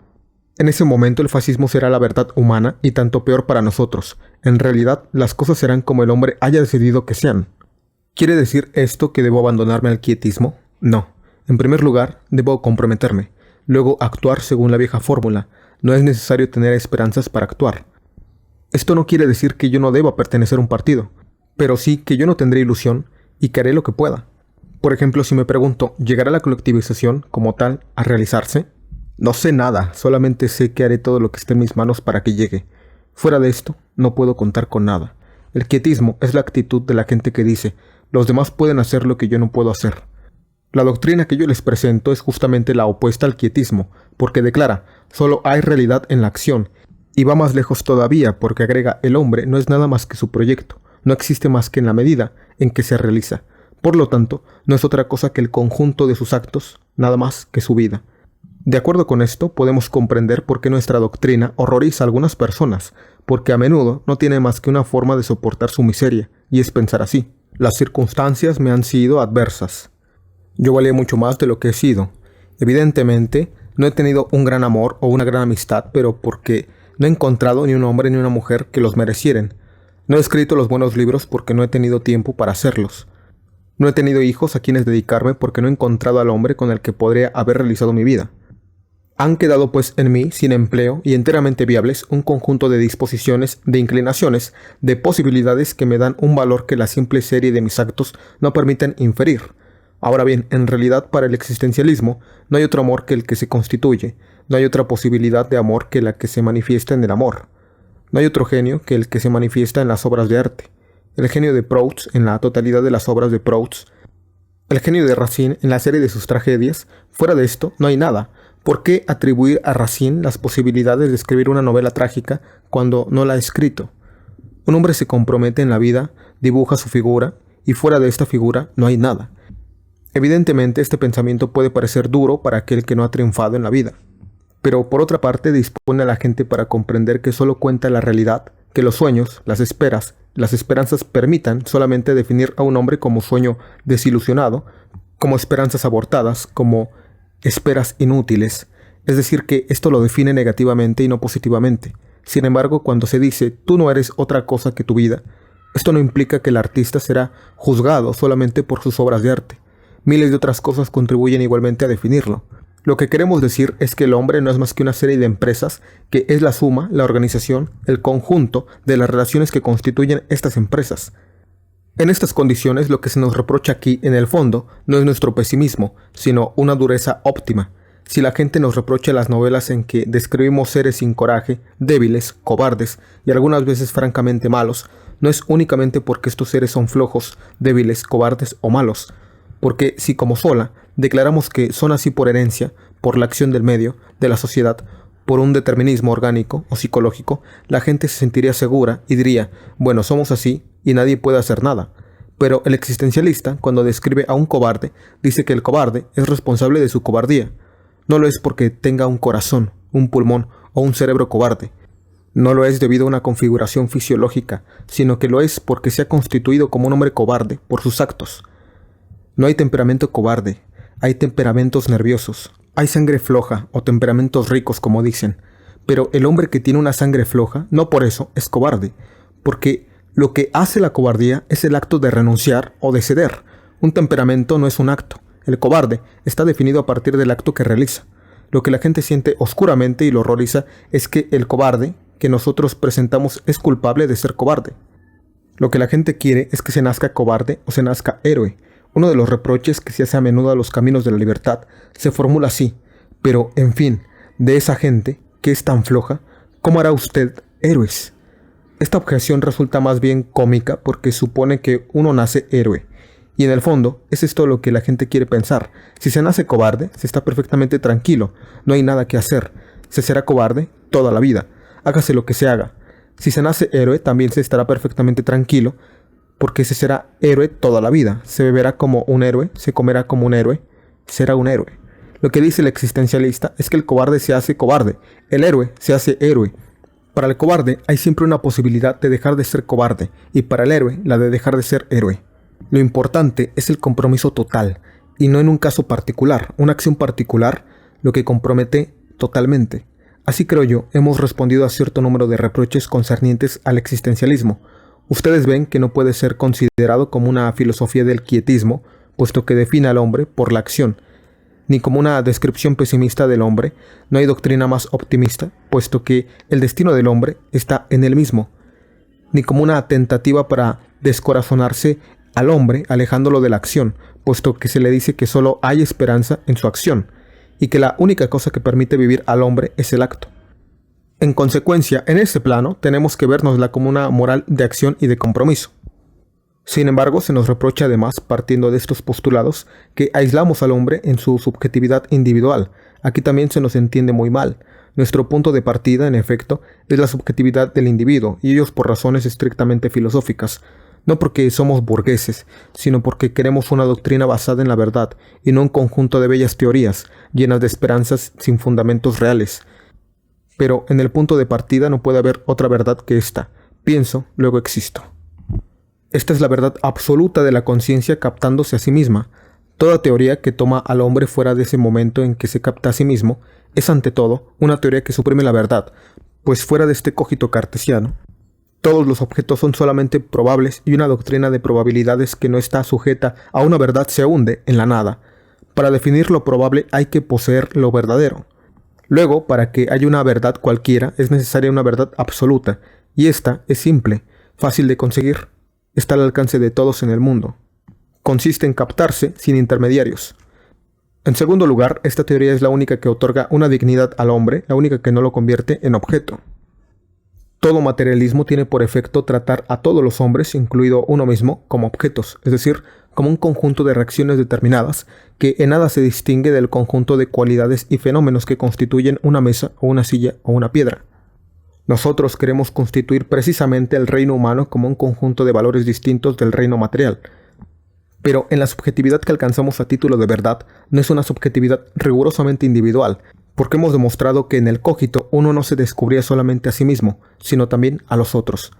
En ese momento el fascismo será la verdad humana y tanto peor para nosotros. En realidad, las cosas serán como el hombre haya decidido que sean. ¿Quiere decir esto que debo abandonarme al quietismo? No. En primer lugar, debo comprometerme. Luego, actuar según la vieja fórmula. No es necesario tener esperanzas para actuar. Esto no quiere decir que yo no deba pertenecer a un partido, pero sí que yo no tendré ilusión y que haré lo que pueda. Por ejemplo, si me pregunto, ¿llegará la colectivización como tal a realizarse? No sé nada, solamente sé que haré todo lo que esté en mis manos para que llegue. Fuera de esto, no puedo contar con nada. El quietismo es la actitud de la gente que dice, los demás pueden hacer lo que yo no puedo hacer. La doctrina que yo les presento es justamente la opuesta al quietismo, porque declara, solo hay realidad en la acción, y va más lejos todavía porque agrega, el hombre no es nada más que su proyecto, no existe más que en la medida en que se realiza. Por lo tanto, no es otra cosa que el conjunto de sus actos, nada más que su vida. De acuerdo con esto, podemos comprender por qué nuestra doctrina horroriza a algunas personas, porque a menudo no tiene más que una forma de soportar su miseria, y es pensar así. Las circunstancias me han sido adversas. Yo valía mucho más de lo que he sido. Evidentemente, no he tenido un gran amor o una gran amistad, pero porque no he encontrado ni un hombre ni una mujer que los merecieren. No he escrito los buenos libros porque no he tenido tiempo para hacerlos. No he tenido hijos a quienes dedicarme porque no he encontrado al hombre con el que podría haber realizado mi vida. Han quedado pues en mí, sin empleo y enteramente viables, un conjunto de disposiciones, de inclinaciones, de posibilidades que me dan un valor que la simple serie de mis actos no permiten inferir. Ahora bien, en realidad para el existencialismo no hay otro amor que el que se constituye, no hay otra posibilidad de amor que la que se manifiesta en el amor. No hay otro genio que el que se manifiesta en las obras de arte. El genio de Proust en la totalidad de las obras de Proust. El genio de Racine en la serie de sus tragedias. Fuera de esto no hay nada. ¿Por qué atribuir a Racine las posibilidades de escribir una novela trágica cuando no la ha escrito? Un hombre se compromete en la vida, dibuja su figura, y fuera de esta figura no hay nada. Evidentemente este pensamiento puede parecer duro para aquel que no ha triunfado en la vida, pero por otra parte dispone a la gente para comprender que solo cuenta la realidad, que los sueños, las esperanzas permitan solamente definir a un hombre como sueño desilusionado, como esperanzas abortadas, como esperas inútiles, es decir que esto lo define negativamente y no positivamente. Sin embargo, cuando se dice tú no eres otra cosa que tu vida, esto no implica que el artista será juzgado solamente por sus obras de arte. Miles de otras cosas contribuyen igualmente a definirlo. Lo que queremos decir es que el hombre no es más que una serie de empresas que es la suma, la organización, el conjunto de las relaciones que constituyen estas empresas. En estas condiciones lo que se nos reprocha aquí en el fondo no es nuestro pesimismo, sino una dureza óptima. Si la gente nos reprocha las novelas en que describimos seres sin coraje, débiles, cobardes y algunas veces francamente malos, no es únicamente porque estos seres son flojos, débiles, cobardes o malos, porque si como sola declaramos que son así por herencia, por la acción del medio, de la sociedad, por un determinismo orgánico o psicológico, la gente se sentiría segura y diría, bueno, somos así y nadie puede hacer nada. Pero el existencialista, cuando describe a un cobarde, dice que el cobarde es responsable de su cobardía. No lo es porque tenga un corazón, un pulmón o un cerebro cobarde. No lo es debido a una configuración fisiológica, sino que lo es porque se ha constituido como un hombre cobarde por sus actos. No hay temperamento cobarde, hay temperamentos nerviosos, hay sangre floja o temperamentos ricos como dicen, pero el hombre que tiene una sangre floja no por eso es cobarde, porque lo que hace la cobardía es el acto de renunciar o de ceder. Un temperamento no es un acto, el cobarde está definido a partir del acto que realiza. Lo que la gente siente oscuramente y lo horroriza es que el cobarde que nosotros presentamos es culpable de ser cobarde. Lo que la gente quiere es que se nazca cobarde o se nazca héroe. Uno de los reproches que se hace a menudo a los caminos de la libertad se formula así, pero, en fin, de esa gente que es tan floja, ¿cómo hará usted héroes? Esta objeción resulta más bien cómica porque supone que uno nace héroe, y en el fondo es esto lo que la gente quiere pensar. Si se nace cobarde, se está perfectamente tranquilo, no hay nada que hacer, se será cobarde toda la vida, hágase lo que se haga. Si se nace héroe, también se estará perfectamente tranquilo, porque se será héroe toda la vida, se beberá como un héroe, se comerá como un héroe, será un héroe. Lo que dice el existencialista es que el cobarde se hace cobarde, el héroe se hace héroe. Para el cobarde hay siempre una posibilidad de dejar de ser cobarde, y para el héroe la de dejar de ser héroe. Lo importante es el compromiso total, y no en un caso particular, una acción particular, lo que compromete totalmente. Así creo yo, hemos respondido a cierto número de reproches concernientes al existencialismo. Ustedes ven que no puede ser considerado como una filosofía del quietismo, puesto que define al hombre por la acción, ni como una descripción pesimista del hombre. No hay doctrina más optimista, puesto que el destino del hombre está en él mismo, ni como una tentativa para descorazonarse al hombre alejándolo de la acción, puesto que se le dice que solo hay esperanza en su acción, y que la única cosa que permite vivir al hombre es el acto. En consecuencia, en ese plano, tenemos que vernosla como una moral de acción y de compromiso. Sin embargo, se nos reprocha además, partiendo de estos postulados, que aislamos al hombre en su subjetividad individual, aquí también se nos entiende muy mal. Nuestro punto de partida, en efecto, es la subjetividad del individuo, y ellos por razones estrictamente filosóficas. No porque somos burgueses, sino porque queremos una doctrina basada en la verdad, y no un conjunto de bellas teorías, llenas de esperanzas sin fundamentos reales. Pero en el punto de partida no puede haber otra verdad que esta. Pienso, luego existo. Esta es la verdad absoluta de la conciencia captándose a sí misma. Toda teoría que toma al hombre fuera de ese momento en que se capta a sí mismo es ante todo una teoría que suprime la verdad, pues fuera de este cogito cartesiano, todos los objetos son solamente probables y una doctrina de probabilidades que no está sujeta a una verdad se hunde en la nada. Para definir lo probable hay que poseer lo verdadero. Luego, para que haya una verdad cualquiera, es necesaria una verdad absoluta, y esta es simple, fácil de conseguir, está al alcance de todos en el mundo. Consiste en captarse sin intermediarios. En segundo lugar, esta teoría es la única que otorga una dignidad al hombre, la única que no lo convierte en objeto. Todo materialismo tiene por efecto tratar a todos los hombres, incluido uno mismo, como objetos, es decir, como un conjunto de reacciones determinadas que en nada se distingue del conjunto de cualidades y fenómenos que constituyen una mesa o una silla o una piedra. Nosotros queremos constituir precisamente el reino humano como un conjunto de valores distintos del reino material. Pero en la subjetividad que alcanzamos a título de verdad no es una subjetividad rigurosamente individual, porque hemos demostrado que en el cogito uno no se descubría solamente a sí mismo, sino también a los otros.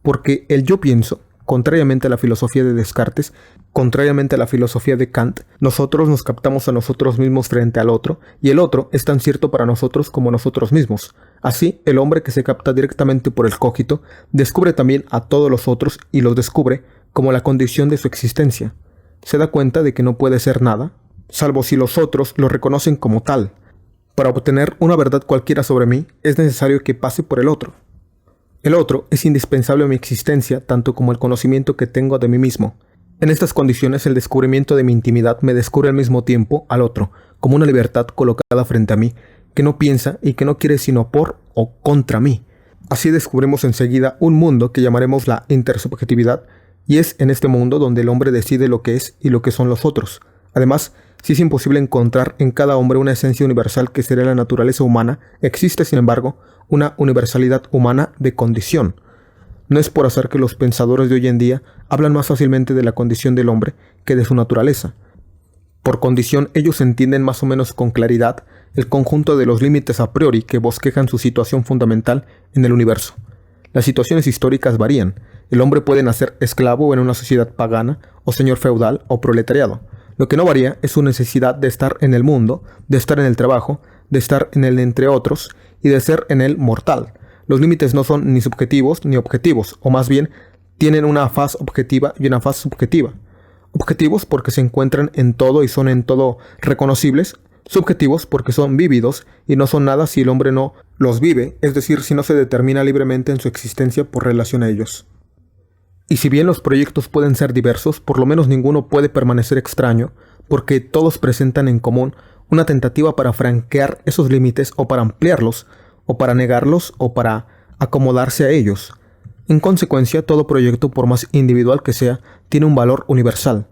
Porque el yo pienso, contrariamente a la filosofía de Descartes, contrariamente a la filosofía de Kant, nosotros nos captamos a nosotros mismos frente al otro, y el otro es tan cierto para nosotros como nosotros mismos. Así, el hombre que se capta directamente por el cogito, descubre también a todos los otros y los descubre como la condición de su existencia. Se da cuenta de que no puede ser nada, salvo si los otros lo reconocen como tal. Para obtener una verdad cualquiera sobre mí, es necesario que pase por el otro. El otro es indispensable a mi existencia, tanto como el conocimiento que tengo de mí mismo. En estas condiciones, el descubrimiento de mi intimidad me descubre al mismo tiempo al otro, como una libertad colocada frente a mí, que no piensa y que no quiere sino por o contra mí. Así descubrimos enseguida un mundo que llamaremos la intersubjetividad, y es en este mundo donde el hombre decide lo que es y lo que son los otros. Además, si es imposible encontrar en cada hombre una esencia universal que sería la naturaleza humana, existe, sin embargo, una universalidad humana de condición. No es por azar que los pensadores de hoy en día hablan más fácilmente de la condición del hombre que de su naturaleza. Por condición, ellos entienden más o menos con claridad el conjunto de los límites a priori que bosquejan su situación fundamental en el universo. Las situaciones históricas varían. El hombre puede nacer esclavo en una sociedad pagana, o señor feudal, o proletariado. Lo que no varía es su necesidad de estar en el mundo, de estar en el trabajo, de estar en el entre otros, y de ser en él mortal. Los límites no son ni subjetivos ni objetivos, o más bien, tienen una faz objetiva y una faz subjetiva. Objetivos porque se encuentran en todo y son en todo reconocibles, subjetivos porque son vívidos y no son nada si el hombre no los vive, es decir, si no se determina libremente en su existencia por relación a ellos. Y si bien los proyectos pueden ser diversos, por lo menos ninguno puede permanecer extraño, porque todos presentan en común una tentativa para franquear esos límites o para ampliarlos, o para negarlos o para acomodarse a ellos. En consecuencia, todo proyecto, por más individual que sea, tiene un valor universal.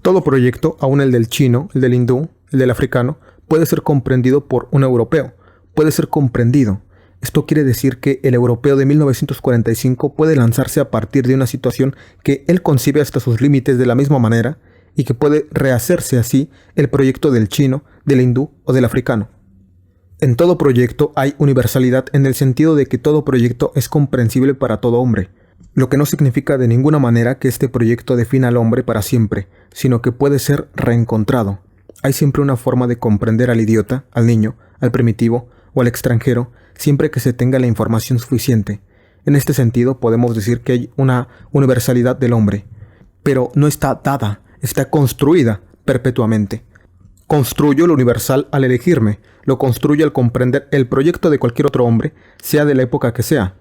Todo proyecto, aun el del chino, el del hindú, el del africano, puede ser comprendido por un europeo, puede ser comprendido. Esto quiere decir que el europeo de 1945 puede lanzarse a partir de una situación que él concibe hasta sus límites de la misma manera y que puede rehacerse así el proyecto del chino, del hindú o del africano. En todo proyecto hay universalidad en el sentido de que todo proyecto es comprensible para todo hombre, lo que no significa de ninguna manera que este proyecto defina al hombre para siempre, sino que puede ser reencontrado. Hay siempre una forma de comprender al idiota, al niño, al primitivo o al extranjero, siempre que se tenga la información suficiente. En este sentido podemos decir que hay una universalidad del hombre, pero no está dada, está construida perpetuamente. Construyo lo universal al elegirme, lo construyo al comprender el proyecto de cualquier otro hombre, sea de la época que sea.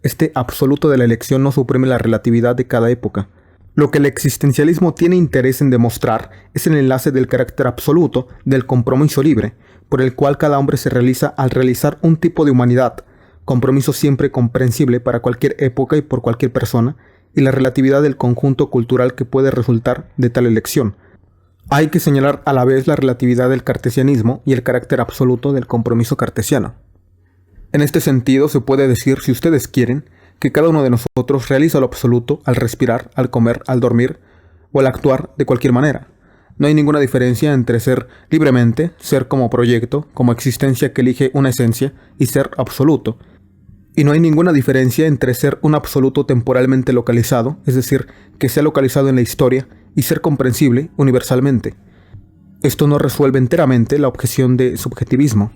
Este absoluto de la elección no suprime la relatividad de cada época. Lo que el existencialismo tiene interés en demostrar es el enlace del carácter absoluto del compromiso libre, por el cual cada hombre se realiza al realizar un tipo de humanidad, compromiso siempre comprensible para cualquier época y por cualquier persona, y la relatividad del conjunto cultural que puede resultar de tal elección. Hay que señalar a la vez la relatividad del cartesianismo y el carácter absoluto del compromiso cartesiano. En este sentido, se puede decir, si ustedes quieren, que cada uno de nosotros realiza lo absoluto al respirar, al comer, al dormir o al actuar de cualquier manera. No hay ninguna diferencia entre ser libremente, ser como proyecto, como existencia que elige una esencia, y ser absoluto. Y no hay ninguna diferencia entre ser un absoluto temporalmente localizado, es decir, que sea localizado en la historia, y ser comprensible universalmente. Esto no resuelve enteramente la objeción de subjetivismo.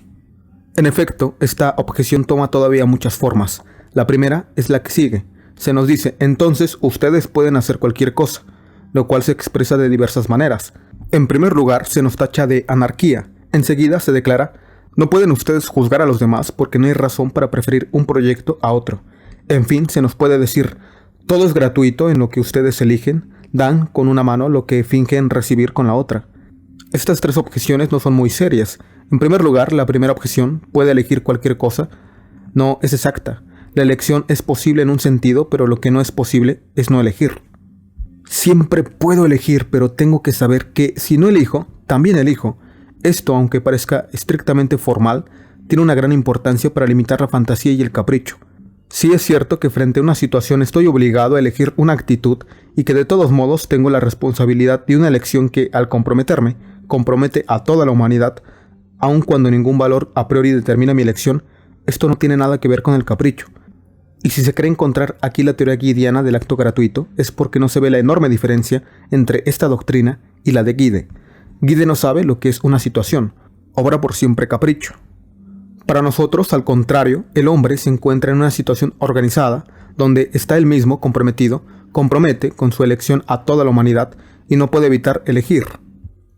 En efecto, esta objeción toma todavía muchas formas. La primera es la que sigue. Se nos dice, entonces ustedes pueden hacer cualquier cosa, lo cual se expresa de diversas maneras. En primer lugar, se nos tacha de anarquía. Enseguida se declara, no pueden ustedes juzgar a los demás porque no hay razón para preferir un proyecto a otro. En fin, se nos puede decir, todo es gratuito en lo que ustedes eligen, dan con una mano lo que fingen recibir con la otra. Estas tres objeciones no son muy serias. En primer lugar, la primera objeción, puede elegir cualquier cosa, no es exacta. La elección es posible en un sentido, pero lo que no es posible es no elegir. Siempre puedo elegir, pero tengo que saber que si no elijo, también elijo. Esto, aunque parezca estrictamente formal, tiene una gran importancia para limitar la fantasía y el capricho. Sí es cierto que frente a una situación estoy obligado a elegir una actitud y que de todos modos tengo la responsabilidad de una elección que, al comprometerme, compromete a toda la humanidad, aun cuando ningún valor a priori determina mi elección. Esto no tiene nada que ver con el capricho. Y si se cree encontrar aquí la teoría guidiana del acto gratuito, es porque no se ve la enorme diferencia entre esta doctrina y la de Guide. Guide no sabe lo que es una situación, obra por siempre capricho. Para nosotros, al contrario, el hombre se encuentra en una situación organizada, donde está él mismo comprometido, compromete con su elección a toda la humanidad y no puede evitar elegir.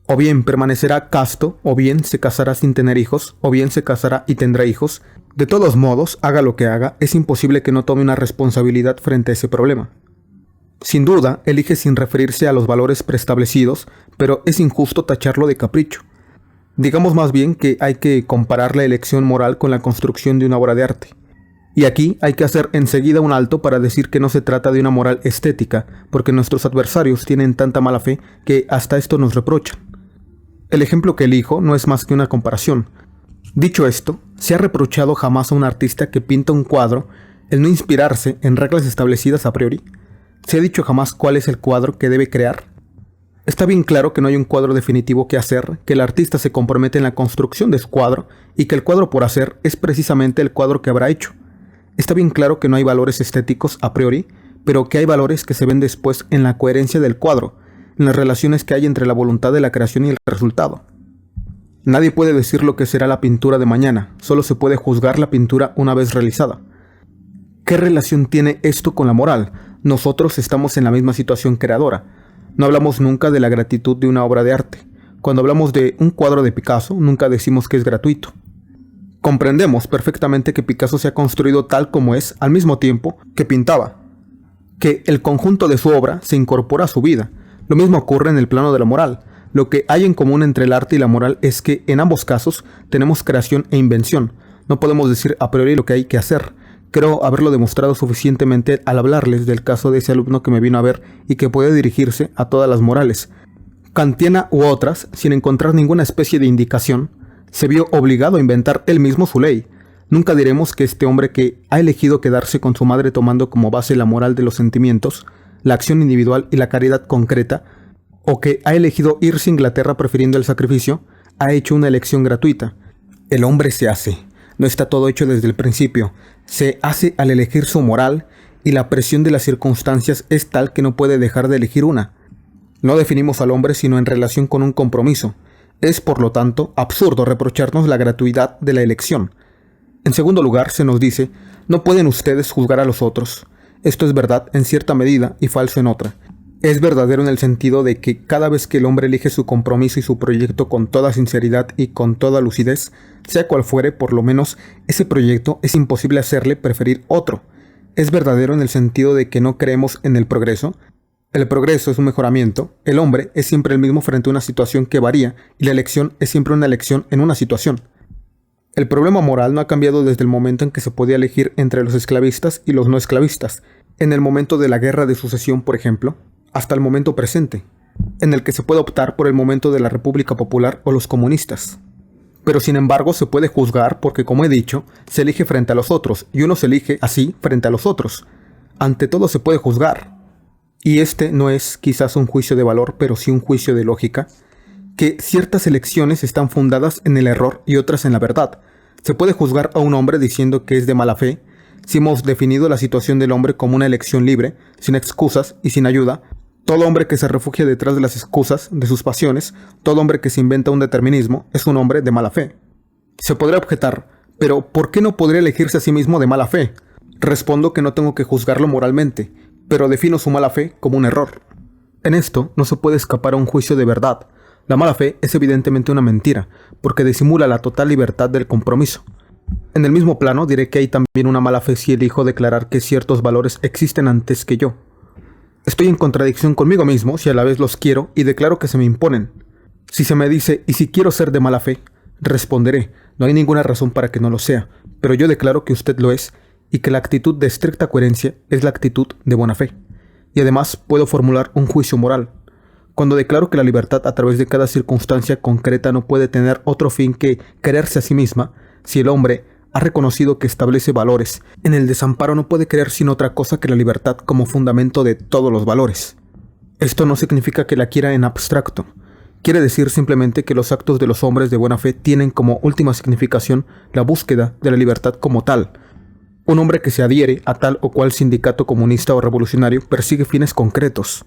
O bien permanecerá casto, o bien se casará sin tener hijos, o bien se casará y tendrá hijos. De todos modos, haga lo que haga, es imposible que no tome una responsabilidad frente a ese problema. Sin duda, elige sin referirse a los valores preestablecidos, pero es injusto tacharlo de capricho. Digamos más bien que hay que comparar la elección moral con la construcción de una obra de arte. Y aquí hay que hacer enseguida un alto para decir que no se trata de una moral estética, porque nuestros adversarios tienen tanta mala fe que hasta esto nos reprochan. El ejemplo que elijo no es más que una comparación. Dicho esto, ¿se ha reprochado jamás a un artista que pinta un cuadro el no inspirarse en reglas establecidas a priori? ¿Se ha dicho jamás cuál es el cuadro que debe crear? Está bien claro que no hay un cuadro definitivo que hacer, que el artista se compromete en la construcción de su cuadro y que el cuadro por hacer es precisamente el cuadro que habrá hecho. Está bien claro que no hay valores estéticos a priori, pero que hay valores que se ven después en la coherencia del cuadro, en las relaciones que hay entre la voluntad de la creación y el resultado. Nadie puede decir lo que será la pintura de mañana, solo se puede juzgar la pintura una vez realizada. ¿Qué relación tiene esto con la moral? Nosotros estamos en la misma situación creadora. No hablamos nunca de la gratitud de una obra de arte. Cuando hablamos de un cuadro de Picasso, nunca decimos que es gratuito. Comprendemos perfectamente que Picasso se ha construido tal como es al mismo tiempo que pintaba, que el conjunto de su obra se incorpora a su vida. Lo mismo ocurre en el plano de la moral. Lo que hay en común entre el arte y la moral es que en ambos casos tenemos creación e invención. No podemos decir a priori lo que hay que hacer. Creo haberlo demostrado suficientemente al hablarles del caso de ese alumno que me vino a ver y que puede dirigirse a todas las morales. Kantiana u otras, sin encontrar ninguna especie de indicación, se vio obligado a inventar él mismo su ley. Nunca diremos que este hombre que ha elegido quedarse con su madre tomando como base la moral de los sentimientos, la acción individual y la caridad concreta, o que ha elegido irse a Inglaterra prefiriendo el sacrificio, ha hecho una elección gratuita. El hombre se hace. No está todo hecho desde el principio. Se hace al elegir su moral y la presión de las circunstancias es tal que no puede dejar de elegir una. No definimos al hombre sino en relación con un compromiso. Es, por lo tanto, absurdo reprocharnos la gratuidad de la elección. En segundo lugar, se nos dice, no pueden ustedes juzgar a los otros. Esto es verdad en cierta medida y falso en otra. Es verdadero en el sentido de que cada vez que el hombre elige su compromiso y su proyecto con toda sinceridad y con toda lucidez, sea cual fuere, por lo menos ese proyecto es imposible hacerle preferir otro. Es verdadero en el sentido de que no creemos en el progreso. El progreso es un mejoramiento, el hombre es siempre el mismo frente a una situación que varía y la elección es siempre una elección en una situación. El problema moral no ha cambiado desde el momento en que se podía elegir entre los esclavistas y los no esclavistas, en el momento de la guerra de sucesión, por ejemplo, hasta el momento presente. en el que se puede optar por el momento de la República Popular o los comunistas. Pero sin embargo se puede juzgar porque, como he dicho, se elige frente a los otros, y uno se elige así frente a los otros. Ante todo se puede juzgar. Y este no es quizás un juicio de valor, pero sí un juicio de lógica, que ciertas elecciones están fundadas en el error y otras en la verdad. Se puede juzgar a un hombre diciendo que es de mala fe, si hemos definido la situación del hombre como una elección libre, sin excusas y sin ayuda. Todo hombre que se refugia detrás de las excusas de sus pasiones, todo hombre que se inventa un determinismo, es un hombre de mala fe. Se podría objetar, pero ¿por qué no podría elegirse a sí mismo de mala fe? Respondo que no tengo que juzgarlo moralmente, pero defino su mala fe como un error. En esto no se puede escapar a un juicio de verdad. La mala fe es evidentemente una mentira, porque disimula la total libertad del compromiso. En el mismo plano diré que hay también una mala fe si elijo declarar que ciertos valores existen antes que yo. Estoy en contradicción conmigo mismo si a la vez los quiero y declaro que se me imponen. Si se me dice, ¿y si quiero ser de mala fe?, responderé, no hay ninguna razón para que no lo sea, pero yo declaro que usted lo es y que la actitud de estricta coherencia es la actitud de buena fe. Y además puedo formular un juicio moral. Cuando declaro que la libertad a través de cada circunstancia concreta no puede tener otro fin que quererse a sí misma, si el hombre ha reconocido que establece valores, en el desamparo no puede creer sin otra cosa que la libertad como fundamento de todos los valores. Esto no significa que la quiera en abstracto. Quiere decir simplemente que los actos de los hombres de buena fe tienen como última significación la búsqueda de la libertad como tal. Un hombre que se adhiere a tal o cual sindicato comunista o revolucionario persigue fines concretos.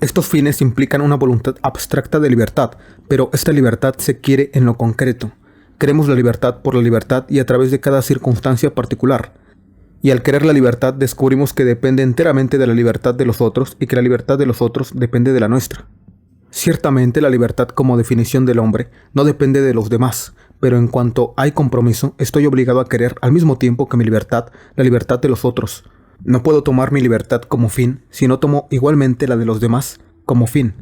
Estos fines implican una voluntad abstracta de libertad, pero esta libertad se quiere en lo concreto. Queremos la libertad por la libertad y a través de cada circunstancia particular. Y al querer la libertad descubrimos que depende enteramente de la libertad de los otros y que la libertad de los otros depende de la nuestra. Ciertamente la libertad como definición del hombre no depende de los demás, pero en cuanto hay compromiso, estoy obligado a querer al mismo tiempo que mi libertad, la libertad de los otros. No puedo tomar mi libertad como fin, si no tomo igualmente la de los demás como fin.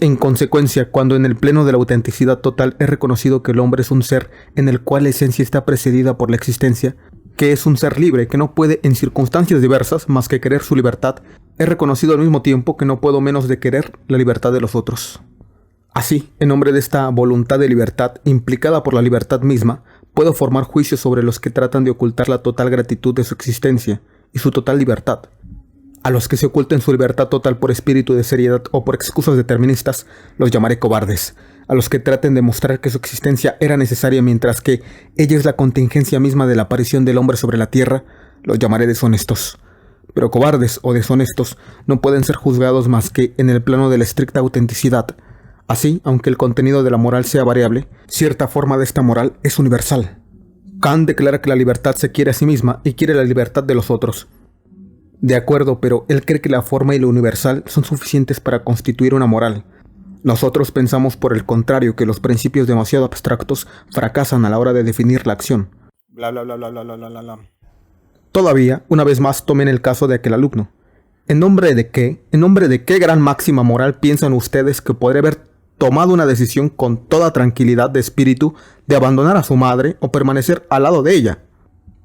En consecuencia, cuando en el pleno de la autenticidad total he reconocido que el hombre es un ser en el cual la esencia está precedida por la existencia, que es un ser libre que no puede en circunstancias diversas más que querer su libertad, he reconocido al mismo tiempo que no puedo menos de querer la libertad de los otros. Así, en nombre de esta voluntad de libertad implicada por la libertad misma, puedo formar juicios sobre los que tratan de ocultar la total gratitud de su existencia y su total libertad. A los que se oculten su libertad total por espíritu de seriedad o por excusas deterministas, los llamaré cobardes. A los que traten de mostrar que su existencia era necesaria mientras que ella es la contingencia misma de la aparición del hombre sobre la tierra, los llamaré deshonestos. Pero cobardes o deshonestos no pueden ser juzgados más que en el plano de la estricta autenticidad. Así, aunque el contenido de la moral sea variable, cierta forma de esta moral es universal. Kant declara que la libertad se quiere a sí misma y quiere la libertad de los otros. De acuerdo, pero él cree que la forma y lo universal son suficientes para constituir una moral. Nosotros pensamos por el contrario que los principios demasiado abstractos fracasan a la hora de definir la acción. Bla bla bla bla bla bla bla bla. Todavía, una vez más tomen el caso de aquel alumno. ¿En nombre de qué gran máxima moral piensan ustedes que podría haber tomado una decisión con toda tranquilidad de espíritu de abandonar a su madre o permanecer al lado de ella?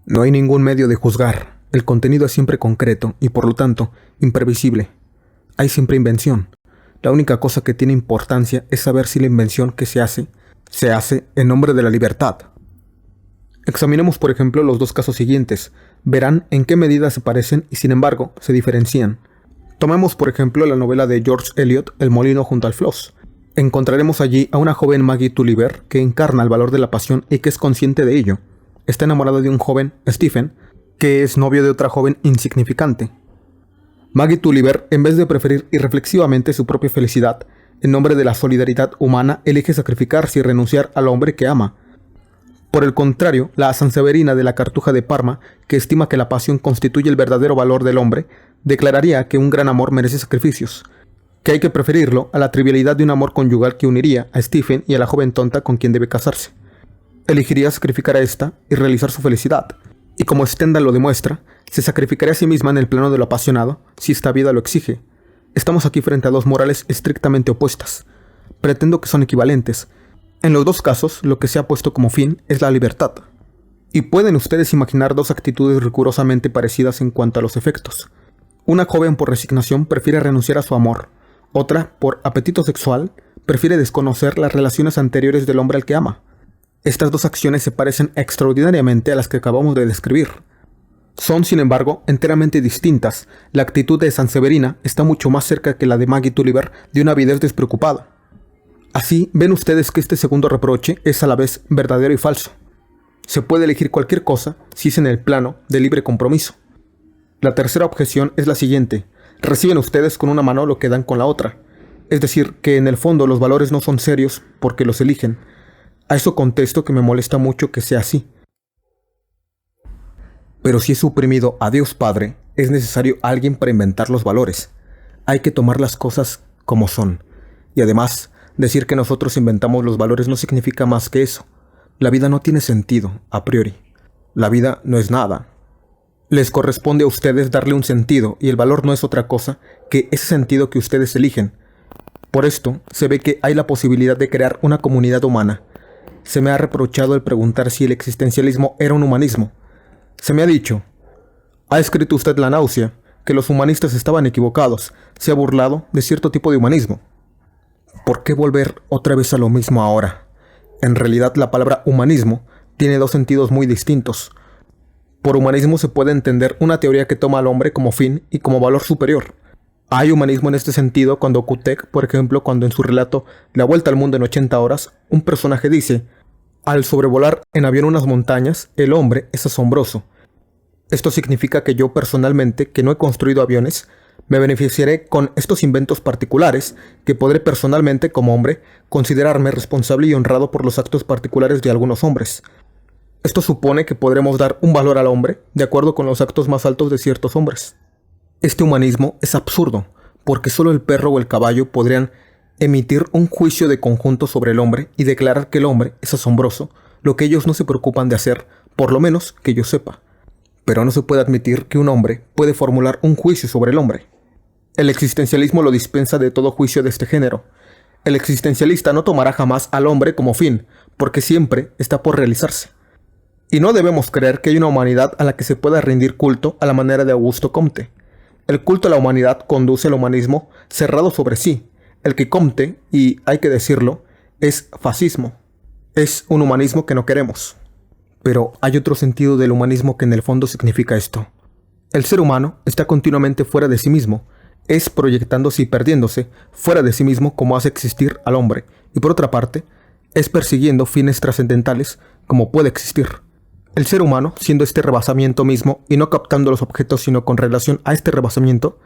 No hay ningún medio de juzgar. El contenido es siempre concreto y por lo tanto imprevisible. Hay siempre invención. La única cosa que tiene importancia es saber si la invención que se hace en nombre de la libertad. Examinemos por ejemplo los dos casos siguientes. Verán en qué medida se parecen y sin embargo se diferencian. Tomemos por ejemplo la novela de George Eliot, El molino junto al Floss. Encontraremos allí a una joven Maggie Tulliver que encarna el valor de la pasión y que es consciente de ello. Está enamorada de un joven, Stephen, que es novio de otra joven insignificante. Maggie Tulliver, en vez de preferir irreflexivamente su propia felicidad, en nombre de la solidaridad humana, elige sacrificarse y renunciar al hombre que ama. Por el contrario, la Sanseverina de la Cartuja de Parma, que estima que la pasión constituye el verdadero valor del hombre, declararía que un gran amor merece sacrificios, que hay que preferirlo a la trivialidad de un amor conyugal que uniría a Stephen y a la joven tonta con quien debe casarse. Elegiría sacrificar a esta y realizar su felicidad. Y como Stendhal lo demuestra, se sacrificaría a sí misma en el plano de lo apasionado, si esta vida lo exige. Estamos aquí frente a dos morales estrictamente opuestas. Pretendo que son equivalentes. En los dos casos, lo que se ha puesto como fin es la libertad. Y pueden ustedes imaginar dos actitudes rigurosamente parecidas en cuanto a los efectos. Una joven por resignación prefiere renunciar a su amor. Otra, por apetito sexual, prefiere desconocer las relaciones anteriores del hombre al que ama. Estas dos acciones se parecen extraordinariamente a las que acabamos de describir. Son, sin embargo, enteramente distintas. La actitud de Sanseverina está mucho más cerca que la de Maggie Tulliver de una avidez despreocupada. Así, ven ustedes que este segundo reproche es a la vez verdadero y falso. Se puede elegir cualquier cosa si es en el plano de libre compromiso. La tercera objeción es la siguiente. Reciben ustedes con una mano lo que dan con la otra. Es decir, que en el fondo los valores no son serios porque los eligen. A eso contesto que me molesta mucho que sea así. Pero si es suprimido a Dios Padre, es necesario alguien para inventar los valores. Hay que tomar las cosas como son. Y además, decir que nosotros inventamos los valores no significa más que eso. La vida no tiene sentido, a priori. La vida no es nada. Les corresponde a ustedes darle un sentido, y el valor no es otra cosa que ese sentido que ustedes eligen. Por esto, se ve que hay la posibilidad de crear una comunidad humana. Se me ha reprochado el preguntar si el existencialismo era un humanismo. Se me ha dicho, ha escrito usted La náusea, que los humanistas estaban equivocados, se ha burlado de cierto tipo de humanismo. ¿Por qué volver otra vez a lo mismo ahora? En realidad la palabra humanismo tiene dos sentidos muy distintos. Por humanismo se puede entender una teoría que toma al hombre como fin y como valor superior. Hay humanismo en este sentido cuando Kutek, por ejemplo, cuando en su relato La vuelta al mundo en 80 horas, un personaje dice: al sobrevolar en avión unas montañas, el hombre es asombroso. Esto significa que yo personalmente, que no he construido aviones, me beneficiaré con estos inventos particulares, que podré personalmente, como hombre, considerarme responsable y honrado por los actos particulares de algunos hombres. Esto supone que podremos dar un valor al hombre de acuerdo con los actos más altos de ciertos hombres. Este humanismo es absurdo, porque solo el perro o el caballo podrían emitir un juicio de conjunto sobre el hombre y declarar que el hombre es asombroso, lo que ellos no se preocupan de hacer, por lo menos que yo sepa. Pero no se puede admitir que un hombre puede formular un juicio sobre el hombre. El existencialismo lo dispensa de todo juicio de este género. El existencialista no tomará jamás al hombre como fin, porque siempre está por realizarse. Y no debemos creer que hay una humanidad a la que se pueda rendir culto a la manera de Augusto Comte. El culto a la humanidad conduce al humanismo cerrado sobre sí. El que Comte, y hay que decirlo, es fascismo. Es un humanismo que no queremos. Pero hay otro sentido del humanismo que en el fondo significa esto. El ser humano está continuamente fuera de sí mismo, es proyectándose y perdiéndose fuera de sí mismo como hace existir al hombre, y por otra parte, es persiguiendo fines trascendentales como puede existir. El ser humano, siendo este rebasamiento mismo y no captando los objetos sino con relación a este rebasamiento,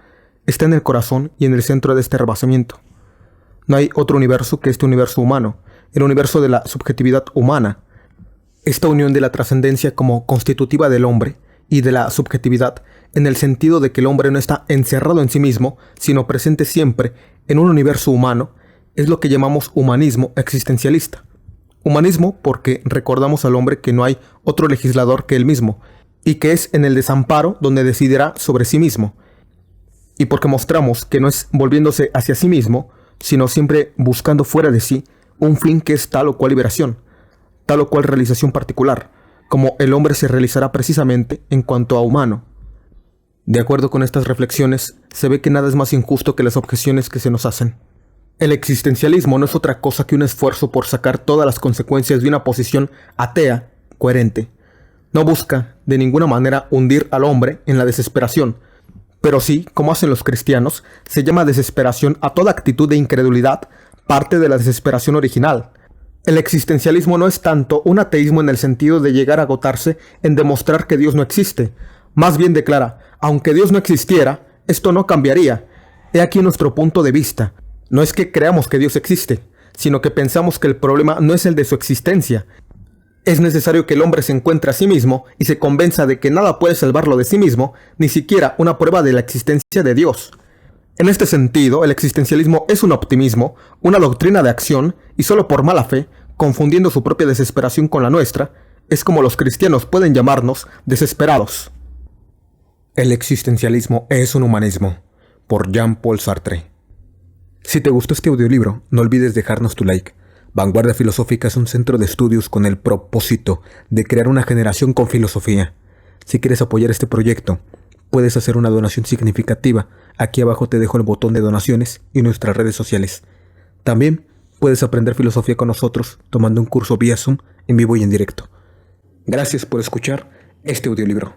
está en el corazón y en el centro de este rebasamiento. No hay otro universo que este universo humano, el universo de la subjetividad humana. Esta unión de la trascendencia como constitutiva del hombre y de la subjetividad en el sentido de que el hombre no está encerrado en sí mismo, sino presente siempre en un universo humano, es lo que llamamos humanismo existencialista. Humanismo porque recordamos al hombre que no hay otro legislador que él mismo, y que es en el desamparo donde decidirá sobre sí mismo, y porque mostramos que no es volviéndose hacia sí mismo, sino siempre buscando fuera de sí un fin que es tal o cual liberación, tal o cual realización particular, como el hombre se realizará precisamente en cuanto a humano. De acuerdo con estas reflexiones, se ve que nada es más injusto que las objeciones que se nos hacen. El existencialismo no es otra cosa que un esfuerzo por sacar todas las consecuencias de una posición atea, coherente. No busca, de ninguna manera, hundir al hombre en la desesperación, pero sí, como hacen los cristianos, se llama desesperación a toda actitud de incredulidad, parte de la desesperación original. El existencialismo no es tanto un ateísmo en el sentido de llegar a agotarse en demostrar que Dios no existe. Más bien declara, aunque Dios no existiera, esto no cambiaría. He aquí nuestro punto de vista. No es que creamos que Dios existe, sino que pensamos que el problema no es el de su existencia. Es necesario que el hombre se encuentre a sí mismo y se convenza de que nada puede salvarlo de sí mismo, ni siquiera una prueba de la existencia de Dios. En este sentido, el existencialismo es un optimismo, una doctrina de acción, y solo por mala fe, confundiendo su propia desesperación con la nuestra, es como los cristianos pueden llamarnos desesperados. El existencialismo es un humanismo, por Jean-Paul Sartre. Si te gustó este audiolibro, no olvides dejarnos tu like. Vanguardia Filosófica es un centro de estudios con el propósito de crear una generación con filosofía. Si quieres apoyar este proyecto, puedes hacer una donación significativa Aquí abajo te dejo el botón de donaciones y nuestras redes sociales. También puedes aprender filosofía con nosotros tomando un curso vía Zoom en vivo y en directo. Gracias por escuchar este audiolibro.